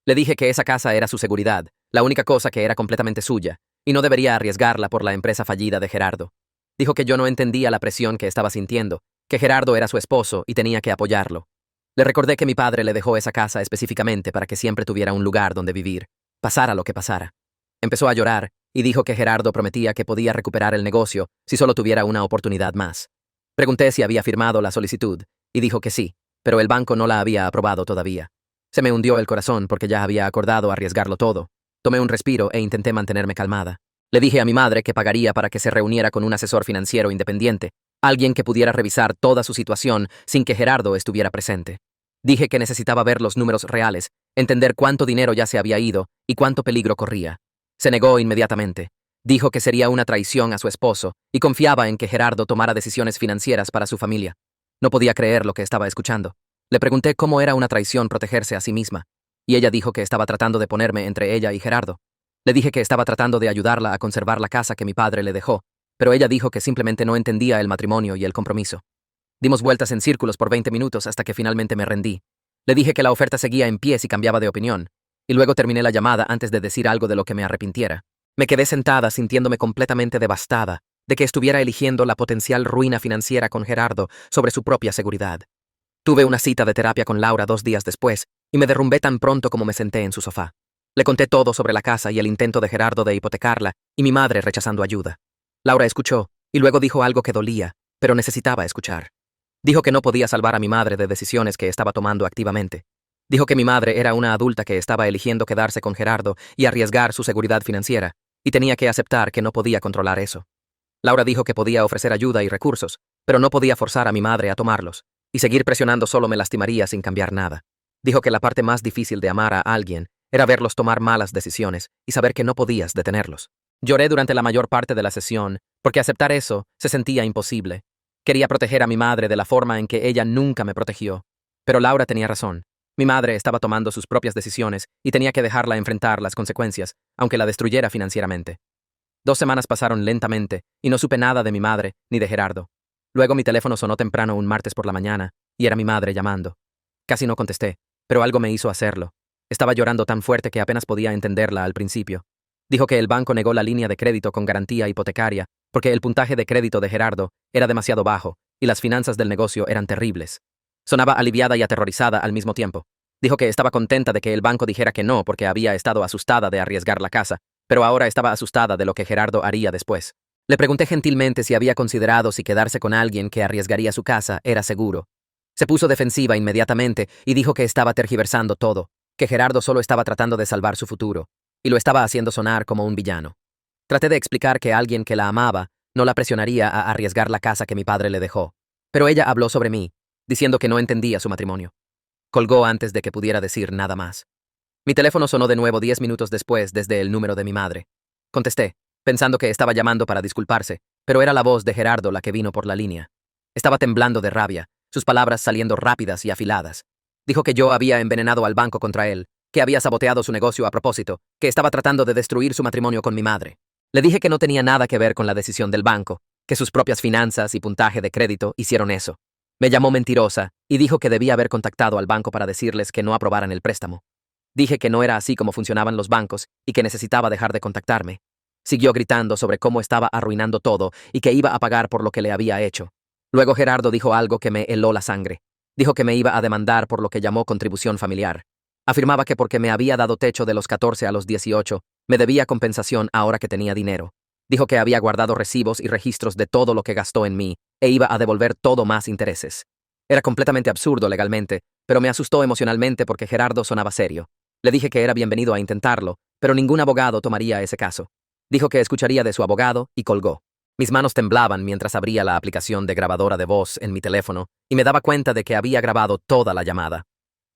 Le dije que esa casa era su seguridad, la única cosa que era completamente suya, y no debería arriesgarla por la empresa fallida de Gerardo. Dijo que yo no entendía la presión que estaba sintiendo, que Gerardo era su esposo y tenía que apoyarlo. Le recordé que mi padre le dejó esa casa específicamente para que siempre tuviera un lugar donde vivir, pasara lo que pasara. Empezó a llorar y dijo que Gerardo prometía que podía recuperar el negocio si solo tuviera una oportunidad más. Pregunté si había firmado la solicitud, y dijo que sí, pero el banco no la había aprobado todavía. Se me hundió el corazón porque ya había acordado arriesgarlo todo. Tomé un respiro e intenté mantenerme calmada. Le dije a mi madre que pagaría para que se reuniera con un asesor financiero independiente, alguien que pudiera revisar toda su situación sin que Gerardo estuviera presente. Dije que necesitaba ver los números reales, entender cuánto dinero ya se había ido y cuánto peligro corría. Se negó inmediatamente. Dijo que sería una traición a su esposo y confiaba en que Gerardo tomara decisiones financieras para su familia. No podía creer lo que estaba escuchando. Le pregunté cómo era una traición protegerse a sí misma, y ella dijo que estaba tratando de ponerme entre ella y Gerardo. Le dije que estaba tratando de ayudarla a conservar la casa que mi padre le dejó, pero ella dijo que simplemente no entendía el matrimonio y el compromiso. Dimos vueltas en círculos por 20 minutos hasta que finalmente me rendí. Le dije que la oferta seguía en pie si cambiaba de opinión, y luego terminé la llamada antes de decir algo de lo que me arrepintiera. Me quedé sentada sintiéndome completamente devastada de que estuviera eligiendo la potencial ruina financiera con Gerardo sobre su propia seguridad. Tuve una cita de terapia con Laura 2 días después y me derrumbé tan pronto como me senté en su sofá. Le conté todo sobre la casa y el intento de Gerardo de hipotecarla y mi madre rechazando ayuda. Laura escuchó y luego dijo algo que dolía, pero necesitaba escuchar. Dijo que no podía salvar a mi madre de decisiones que estaba tomando activamente. Dijo que mi madre era una adulta que estaba eligiendo quedarse con Gerardo y arriesgar su seguridad financiera, y tenía que aceptar que no podía controlar eso. Laura dijo que podía ofrecer ayuda y recursos, pero no podía forzar a mi madre a tomarlos, y seguir presionando solo me lastimaría sin cambiar nada. Dijo que la parte más difícil de amar a alguien era verlos tomar malas decisiones y saber que no podías detenerlos. Lloré durante la mayor parte de la sesión, porque aceptar eso se sentía imposible. Quería proteger a mi madre de la forma en que ella nunca me protegió. Pero Laura tenía razón. Mi madre estaba tomando sus propias decisiones y tenía que dejarla enfrentar las consecuencias, aunque la destruyera financieramente. 2 semanas pasaron lentamente y no supe nada de mi madre ni de Gerardo. Luego mi teléfono sonó temprano un martes por la mañana y era mi madre llamando. Casi no contesté, pero algo me hizo hacerlo. Estaba llorando tan fuerte que apenas podía entenderla al principio. Dijo que el banco negó la línea de crédito con garantía hipotecaria porque el puntaje de crédito de Gerardo era demasiado bajo y las finanzas del negocio eran terribles. Sonaba aliviada y aterrorizada al mismo tiempo. Dijo que estaba contenta de que el banco dijera que no porque había estado asustada de arriesgar la casa, pero ahora estaba asustada de lo que Gerardo haría después. Le pregunté gentilmente si había considerado si quedarse con alguien que arriesgaría su casa era seguro. Se puso defensiva inmediatamente y dijo que estaba tergiversando todo, que Gerardo solo estaba tratando de salvar su futuro, y lo estaba haciendo sonar como un villano. Traté de explicar que alguien que la amaba no la presionaría a arriesgar la casa que mi padre le dejó, pero ella habló sobre mí, diciendo que no entendía su matrimonio. Colgó antes de que pudiera decir nada más. Mi teléfono sonó de nuevo 10 minutos después desde el número de mi madre. Contesté, pensando que estaba llamando para disculparse, pero era la voz de Gerardo la que vino por la línea. Estaba temblando de rabia, sus palabras saliendo rápidas y afiladas. Dijo que yo había envenenado al banco contra él, que había saboteado su negocio a propósito, que estaba tratando de destruir su matrimonio con mi madre. Le dije que no tenía nada que ver con la decisión del banco, que sus propias finanzas y puntaje de crédito hicieron eso. Me llamó mentirosa y dijo que debía haber contactado al banco para decirles que no aprobaran el préstamo. Dije que no era así como funcionaban los bancos y que necesitaba dejar de contactarme. Siguió gritando sobre cómo estaba arruinando todo y que iba a pagar por lo que le había hecho. Luego Gerardo dijo algo que me heló la sangre. Dijo que me iba a demandar por lo que llamó contribución familiar. Afirmaba que porque me había dado techo de los 14 a los 18, me debía compensación ahora que tenía dinero. Dijo que había guardado recibos y registros de todo lo que gastó en mí e iba a devolver todo más intereses. Era completamente absurdo legalmente, pero me asustó emocionalmente porque Gerardo sonaba serio. Le dije que era bienvenido a intentarlo, pero ningún abogado tomaría ese caso. Dijo que escucharía de su abogado y colgó. Mis manos temblaban mientras abría la aplicación de grabadora de voz en mi teléfono y me daba cuenta de que había grabado toda la llamada.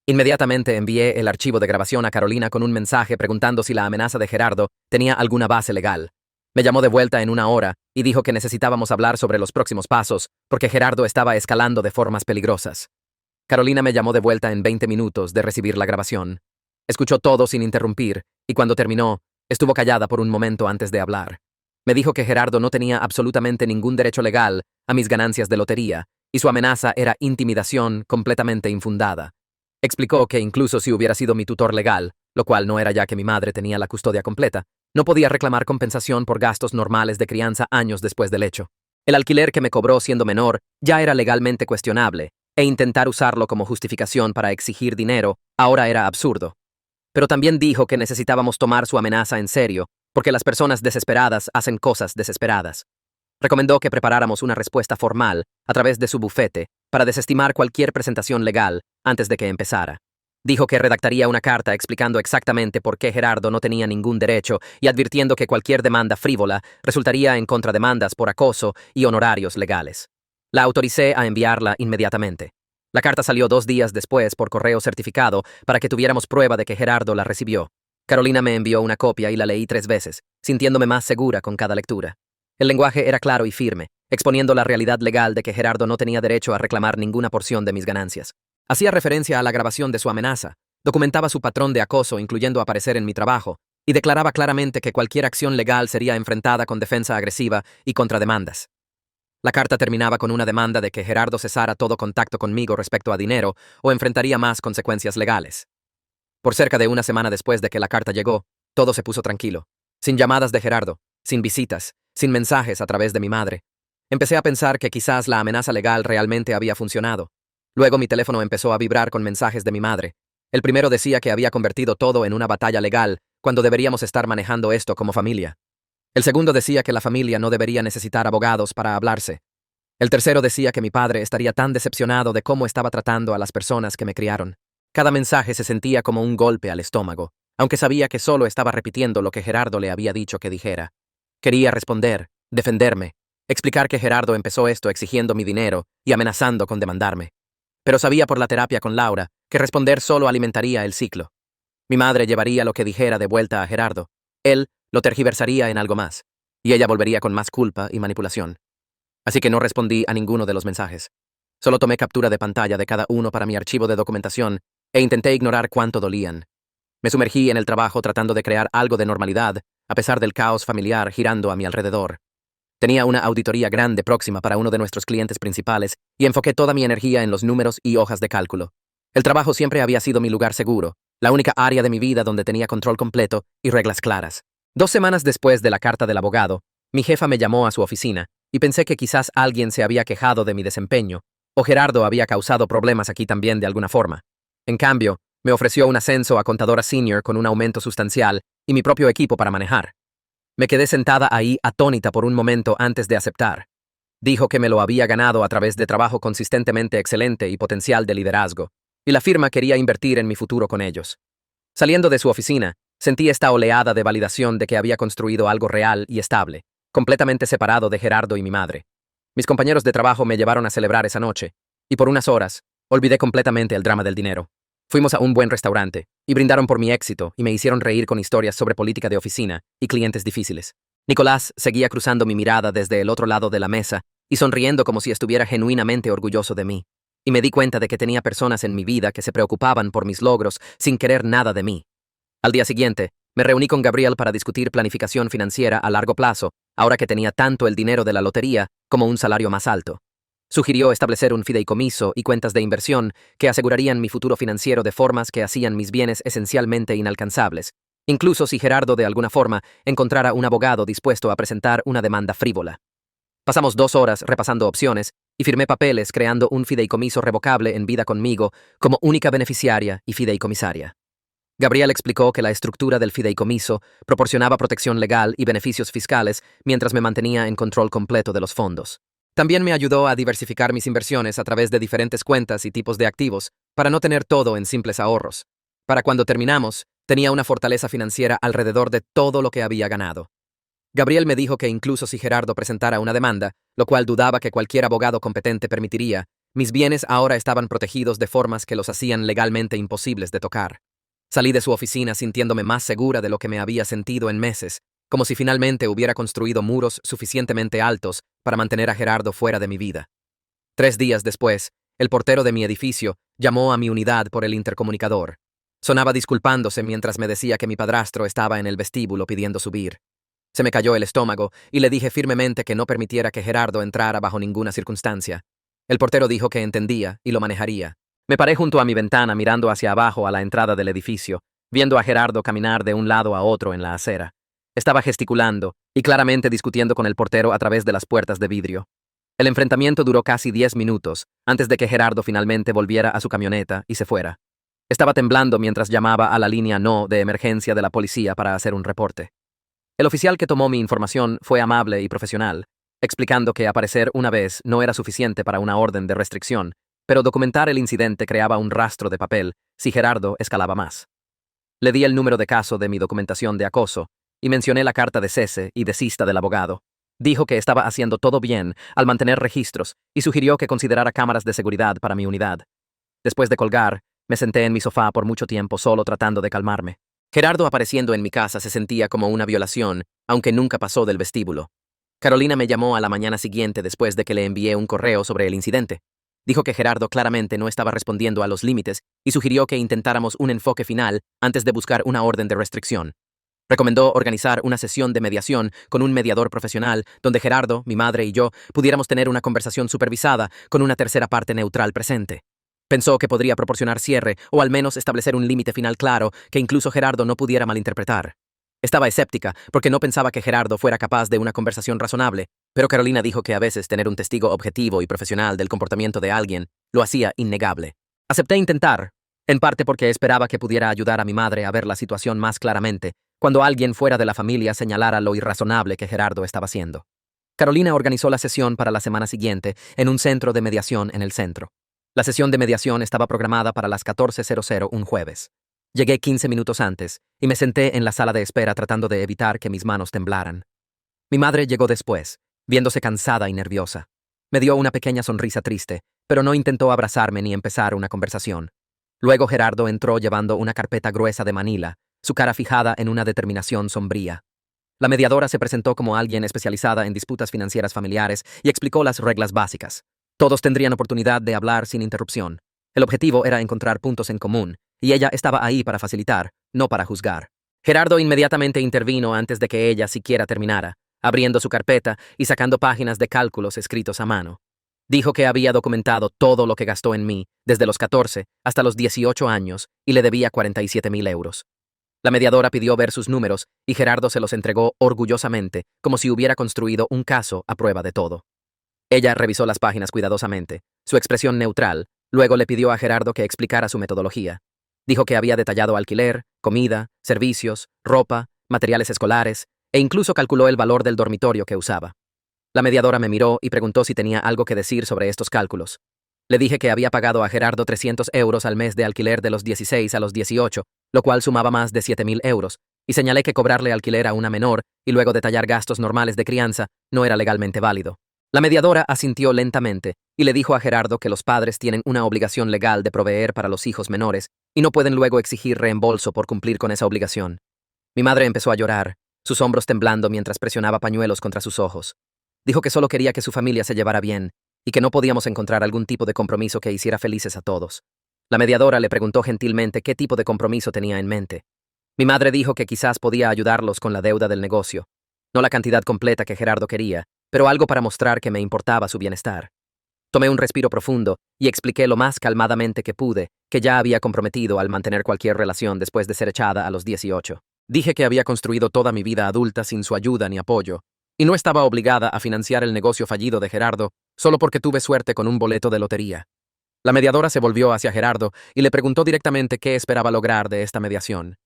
Inmediatamente envié el archivo de grabación a Carolina con un mensaje preguntando si la amenaza de Gerardo tenía alguna base legal. Me llamó de vuelta en una hora y dijo que necesitábamos hablar sobre los próximos pasos porque Gerardo estaba escalando de formas peligrosas. Carolina me llamó de vuelta en 20 minutos de recibir la grabación. Escuchó todo sin interrumpir y cuando terminó, estuvo callada por un momento antes de hablar. Me dijo que Gerardo no tenía absolutamente ningún derecho legal a mis ganancias de lotería y su amenaza era intimidación completamente infundada. Explicó que incluso si hubiera sido mi tutor legal, lo cual no era ya que mi madre tenía la custodia completa, no podía reclamar compensación por gastos normales de crianza años después del hecho. El alquiler que me cobró siendo menor ya era legalmente cuestionable, e intentar usarlo como justificación para exigir dinero ahora era absurdo. Pero también dijo que necesitábamos tomar su amenaza en serio, porque las personas desesperadas hacen cosas desesperadas. Recomendó que preparáramos una respuesta formal a través de su bufete para desestimar cualquier presentación legal antes de que empezara. Dijo que redactaría una carta explicando exactamente por qué Gerardo no tenía ningún derecho y advirtiendo que cualquier demanda frívola resultaría en contrademandas por acoso y honorarios legales. La autoricé a enviarla inmediatamente. La carta salió 2 días después por correo certificado para que tuviéramos prueba de que Gerardo la recibió. Carolina me envió una copia y la leí 3 veces, sintiéndome más segura con cada lectura. El lenguaje era claro y firme, exponiendo la realidad legal de que Gerardo no tenía derecho a reclamar ninguna porción de mis ganancias. Hacía referencia a la grabación de su amenaza, documentaba su patrón de acoso incluyendo aparecer en mi trabajo, y declaraba claramente que cualquier acción legal sería enfrentada con defensa agresiva y contrademandas. La carta terminaba con una demanda de que Gerardo cesara todo contacto conmigo respecto a dinero o enfrentaría más consecuencias legales. Por cerca de una semana después de que la carta llegó, todo se puso tranquilo. Sin llamadas de Gerardo, sin visitas, sin mensajes a través de mi madre. Empecé a pensar que quizás la amenaza legal realmente había funcionado. Luego mi teléfono empezó a vibrar con mensajes de mi madre. El primero decía que había convertido todo en una batalla legal, cuando deberíamos estar manejando esto como familia. El segundo decía que la familia no debería necesitar abogados para hablarse. El tercero decía que mi padre estaría tan decepcionado de cómo estaba tratando a las personas que me criaron. Cada mensaje se sentía como un golpe al estómago, aunque sabía que solo estaba repitiendo lo que Gerardo le había dicho que dijera. Quería responder, defenderme, explicar que Gerardo empezó esto exigiendo mi dinero y amenazando con demandarme. Pero sabía por la terapia con Laura que responder solo alimentaría el ciclo. Mi madre llevaría lo que dijera de vuelta a Gerardo. Él lo tergiversaría en algo más, y ella volvería con más culpa y manipulación. Así que no respondí a ninguno de los mensajes. Solo tomé captura de pantalla de cada uno para mi archivo de documentación e intenté ignorar cuánto dolían. Me sumergí en el trabajo tratando de crear algo de normalidad, a pesar del caos familiar girando a mi alrededor. Tenía una auditoría grande próxima para uno de nuestros clientes principales y enfoqué toda mi energía en los números y hojas de cálculo. El trabajo siempre había sido mi lugar seguro, la única área de mi vida donde tenía control completo y reglas claras. 2 semanas después de la carta del abogado, mi jefa me llamó a su oficina y pensé que quizás alguien se había quejado de mi desempeño o Gerardo había causado problemas aquí también de alguna forma. En cambio, me ofreció un ascenso a contadora senior con un aumento sustancial y mi propio equipo para manejar. Me quedé sentada ahí atónita por un momento antes de aceptar. Dijo que me lo había ganado a través de trabajo consistentemente excelente y potencial de liderazgo, y la firma quería invertir en mi futuro con ellos. Saliendo de su oficina, sentí esta oleada de validación de que había construido algo real y estable, completamente separado de Gerardo y mi madre. Mis compañeros de trabajo me llevaron a celebrar esa noche, y por unas horas, olvidé completamente el drama del dinero. Fuimos a un buen restaurante, y brindaron por mi éxito, y me hicieron reír con historias sobre política de oficina y clientes difíciles. Nicolás seguía cruzando mi mirada desde el otro lado de la mesa, y sonriendo como si estuviera genuinamente orgulloso de mí. Y me di cuenta de que tenía personas en mi vida que se preocupaban por mis logros sin querer nada de mí. Al día siguiente, me reuní con Gabriel para discutir planificación financiera a largo plazo ahora que tenía tanto el dinero de la lotería como un salario más alto. Sugirió establecer un fideicomiso y cuentas de inversión que asegurarían mi futuro financiero de formas que hacían mis bienes esencialmente inalcanzables, incluso si Gerardo de alguna forma encontrara un abogado dispuesto a presentar una demanda frívola. Pasamos 2 horas repasando opciones y firmé papeles creando un fideicomiso revocable en vida conmigo como única beneficiaria y fideicomisaria. Gabriel explicó que la estructura del fideicomiso proporcionaba protección legal y beneficios fiscales mientras me mantenía en control completo de los fondos. También me ayudó a diversificar mis inversiones a través de diferentes cuentas y tipos de activos para no tener todo en simples ahorros. Para cuando terminamos, tenía una fortaleza financiera alrededor de todo lo que había ganado. Gabriel me dijo que incluso si Gerardo presentara una demanda, lo cual dudaba que cualquier abogado competente permitiría, mis bienes ahora estaban protegidos de formas que los hacían legalmente imposibles de tocar. Salí de su oficina sintiéndome más segura de lo que me había sentido en meses, como si finalmente hubiera construido muros suficientemente altos para mantener a Gerardo fuera de mi vida. 3 días después, el portero de mi edificio llamó a mi unidad por el intercomunicador. Sonaba disculpándose mientras me decía que mi padrastro estaba en el vestíbulo pidiendo subir. Se me cayó el estómago y le dije firmemente que no permitiera que Gerardo entrara bajo ninguna circunstancia. El portero dijo que entendía y lo manejaría. Me paré junto a mi ventana mirando hacia abajo a la entrada del edificio, viendo a Gerardo caminar de un lado a otro en la acera. Estaba gesticulando y claramente discutiendo con el portero a través de las puertas de vidrio. El enfrentamiento duró casi 10 minutos, antes de que Gerardo finalmente volviera a su camioneta y se fuera. Estaba temblando mientras llamaba a la línea no de emergencia de la policía para hacer un reporte. El oficial que tomó mi información fue amable y profesional, explicando que aparecer una vez no era suficiente para una orden de restricción, pero documentar el incidente creaba un rastro de papel si Gerardo escalaba más. Le di el número de caso de mi documentación de acoso y mencioné la carta de cese y desista del abogado. Dijo que estaba haciendo todo bien al mantener registros y sugirió que considerara cámaras de seguridad para mi unidad. Después de colgar, me senté en mi sofá por mucho tiempo solo tratando de calmarme. Gerardo apareciendo en mi casa se sentía como una violación, aunque nunca pasó del vestíbulo. Carolina me llamó a la mañana siguiente después de que le envié un correo sobre el incidente. Dijo que Gerardo claramente no estaba respondiendo a los límites y sugirió que intentáramos un enfoque final antes de buscar una orden de restricción. Recomendó organizar una sesión de mediación con un mediador profesional donde Gerardo, mi madre y yo pudiéramos tener una conversación supervisada con una tercera parte neutral presente. Pensó que podría proporcionar cierre o al menos establecer un límite final claro que incluso Gerardo no pudiera malinterpretar. Estaba escéptica porque no pensaba que Gerardo fuera capaz de una conversación razonable, pero Carolina dijo que a veces tener un testigo objetivo y profesional del comportamiento de alguien lo hacía innegable. Acepté intentar, en parte porque esperaba que pudiera ayudar a mi madre a ver la situación más claramente cuando alguien fuera de la familia señalara lo irrazonable que Gerardo estaba haciendo. Carolina organizó la sesión para la semana siguiente en un centro de mediación en el centro. La sesión de mediación estaba programada para las 14:00 un jueves. Llegué 15 minutos antes y me senté en la sala de espera tratando de evitar que mis manos temblaran. Mi madre llegó después, viéndose cansada y nerviosa. Me dio una pequeña sonrisa triste, pero no intentó abrazarme ni empezar una conversación. Luego Gerardo entró llevando una carpeta gruesa de manila, su cara fijada en una determinación sombría. La mediadora se presentó como alguien especializada en disputas financieras familiares y explicó las reglas básicas. Todos tendrían oportunidad de hablar sin interrupción. El objetivo era encontrar puntos en común, y ella estaba ahí para facilitar, no para juzgar. Gerardo inmediatamente intervino antes de que ella siquiera terminara, abriendo su carpeta y sacando páginas de cálculos escritos a mano. Dijo que había documentado todo lo que gastó en mí, desde los 14 hasta los 18 años, y le debía 47,000 euros. La mediadora pidió ver sus números, y Gerardo se los entregó orgullosamente, como si hubiera construido un caso a prueba de todo. Ella revisó las páginas cuidadosamente, su expresión neutral, luego le pidió a Gerardo que explicara su metodología. Dijo que había detallado alquiler, comida, servicios, ropa, materiales escolares, e incluso calculó el valor del dormitorio que usaba. La mediadora me miró y preguntó si tenía algo que decir sobre estos cálculos. Le dije que había pagado a Gerardo 300 euros al mes de alquiler de los 16 a los 18, lo cual sumaba más de 7,000 euros, y señalé que cobrarle alquiler a una menor y luego detallar gastos normales de crianza no era legalmente válido. La mediadora asintió lentamente y le dijo a Gerardo que los padres tienen una obligación legal de proveer para los hijos menores y no pueden luego exigir reembolso por cumplir con esa obligación. Mi madre empezó a llorar, sus hombros temblando mientras presionaba pañuelos contra sus ojos. Dijo que solo quería que su familia se llevara bien y que no podíamos encontrar algún tipo de compromiso que hiciera felices a todos. La mediadora le preguntó gentilmente qué tipo de compromiso tenía en mente. Mi madre dijo que quizás podía ayudarlos con la deuda del negocio. No la cantidad completa que Gerardo quería, pero algo para mostrar que me importaba su bienestar. Tomé un respiro profundo y expliqué lo más calmadamente que pude que ya había comprometido al mantener cualquier relación después de ser echada a los 18. Dije que había construido toda mi vida adulta sin su ayuda ni apoyo, y no estaba obligada a financiar el negocio fallido de Gerardo solo porque tuve suerte con un boleto de lotería. La mediadora se volvió hacia Gerardo y le preguntó directamente qué esperaba lograr de esta mediación.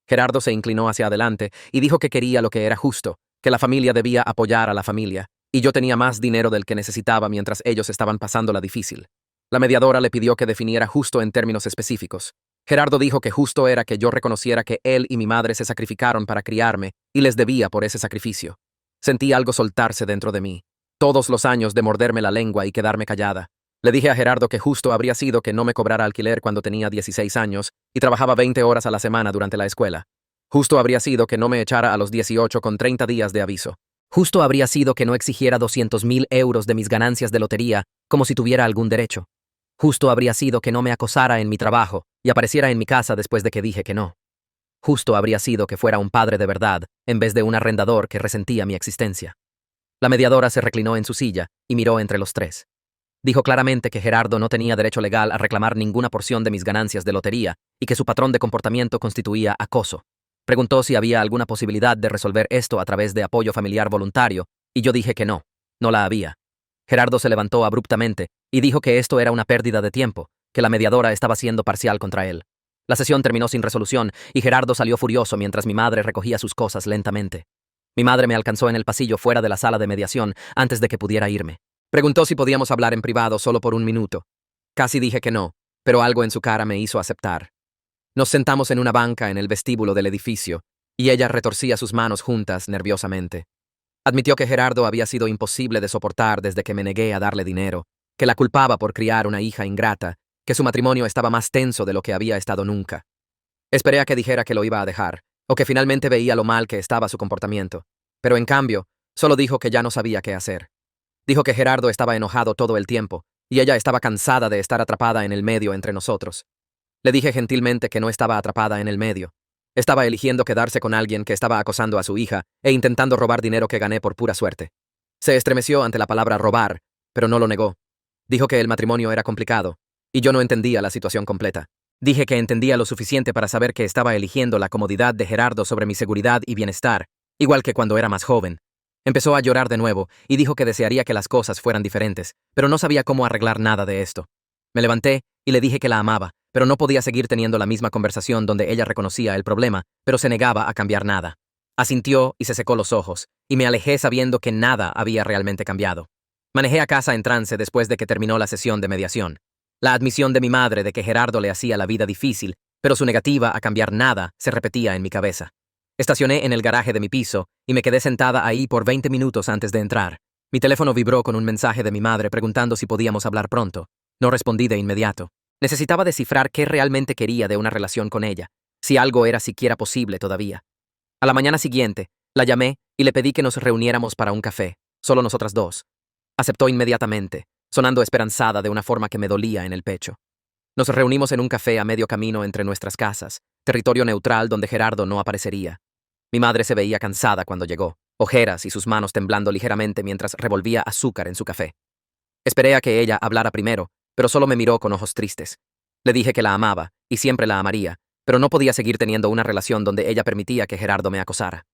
Gerardo se inclinó hacia adelante y dijo que quería lo que era justo, que la familia debía apoyar a la familia, y yo tenía más dinero del que necesitaba mientras ellos estaban pasándola difícil. La mediadora le pidió que definiera justo en términos específicos. Gerardo dijo que justo era que yo reconociera que él y mi madre se sacrificaron para criarme y les debía por ese sacrificio. Sentí algo soltarse dentro de mí. Todos los años de morderme la lengua y quedarme callada. Le dije a Gerardo que justo habría sido que no me cobrara alquiler cuando tenía 16 años y trabajaba 20 horas a la semana durante la escuela. Justo habría sido que no me echara a los 18 con 30 días de aviso. Justo habría sido que no exigiera 200.000 euros de mis ganancias de lotería como si tuviera algún derecho. Justo habría sido que no me acosara en mi trabajo y apareciera en mi casa después de que dije que no. Justo habría sido que fuera un padre de verdad en vez de un arrendador que resentía mi existencia. La mediadora se reclinó en su silla y miró entre los tres. Dijo claramente que Gerardo no tenía derecho legal a reclamar ninguna porción de mis ganancias de lotería y que su patrón de comportamiento constituía acoso. Preguntó si había alguna posibilidad de resolver esto a través de apoyo familiar voluntario, y yo dije que no la había. Gerardo se levantó abruptamente y dijo que esto era una pérdida de tiempo, que la mediadora estaba siendo parcial contra él. La sesión terminó sin resolución y Gerardo salió furioso mientras mi madre recogía sus cosas lentamente. Mi madre me alcanzó en el pasillo fuera de la sala de mediación antes de que pudiera irme. Preguntó si podíamos hablar en privado solo por un minuto. Casi dije que no, pero algo en su cara me hizo aceptar. Nos sentamos en una banca en el vestíbulo del edificio, y ella retorcía sus manos juntas nerviosamente. Admitió que Gerardo había sido imposible de soportar desde que me negué a darle dinero, que la culpaba por criar una hija ingrata, que su matrimonio estaba más tenso de lo que había estado nunca. Esperé a que dijera que lo iba a dejar, o que finalmente veía lo mal que estaba su comportamiento, pero en cambio, solo dijo que ya no sabía qué hacer. Dijo que Gerardo estaba enojado todo el tiempo, y ella estaba cansada de estar atrapada en el medio entre nosotros. Le dije gentilmente que no estaba atrapada en el medio. Estaba eligiendo quedarse con alguien que estaba acosando a su hija e intentando robar dinero que gané por pura suerte. Se estremeció ante la palabra robar, pero no lo negó. Dijo que el matrimonio era complicado, y yo no entendía la situación completa. Dije que entendía lo suficiente para saber que estaba eligiendo la comodidad de Gerardo sobre mi seguridad y bienestar, igual que cuando era más joven. Empezó a llorar de nuevo y dijo que desearía que las cosas fueran diferentes, pero no sabía cómo arreglar nada de esto. Me levanté y le dije que la amaba, pero no podía seguir teniendo la misma conversación donde ella reconocía el problema, pero se negaba a cambiar nada. Asintió y se secó los ojos, y me alejé sabiendo que nada había realmente cambiado. Manejé a casa en trance después de que terminó la sesión de mediación. La admisión de mi madre de que Gerardo le hacía la vida difícil, pero su negativa a cambiar nada se repetía en mi cabeza. Estacioné en el garaje de mi piso y me quedé sentada ahí por 20 minutos antes de entrar. Mi teléfono vibró con un mensaje de mi madre preguntando si podíamos hablar pronto. No respondí de inmediato. Necesitaba descifrar qué realmente quería de una relación con ella, si algo era siquiera posible todavía. A la mañana siguiente, la llamé y le pedí que nos reuniéramos para un café, solo nosotras dos. Aceptó inmediatamente, sonando esperanzada de una forma que me dolía en el pecho. Nos reunimos en un café a medio camino entre nuestras casas, territorio neutral donde Gerardo no aparecería. Mi madre se veía cansada cuando llegó, ojeras y sus manos temblando ligeramente mientras revolvía azúcar en su café. Esperé a que ella hablara primero, pero solo me miró con ojos tristes. Le dije que la amaba, y siempre la amaría, pero no podía seguir teniendo una relación donde ella permitía que Gerardo me acosara.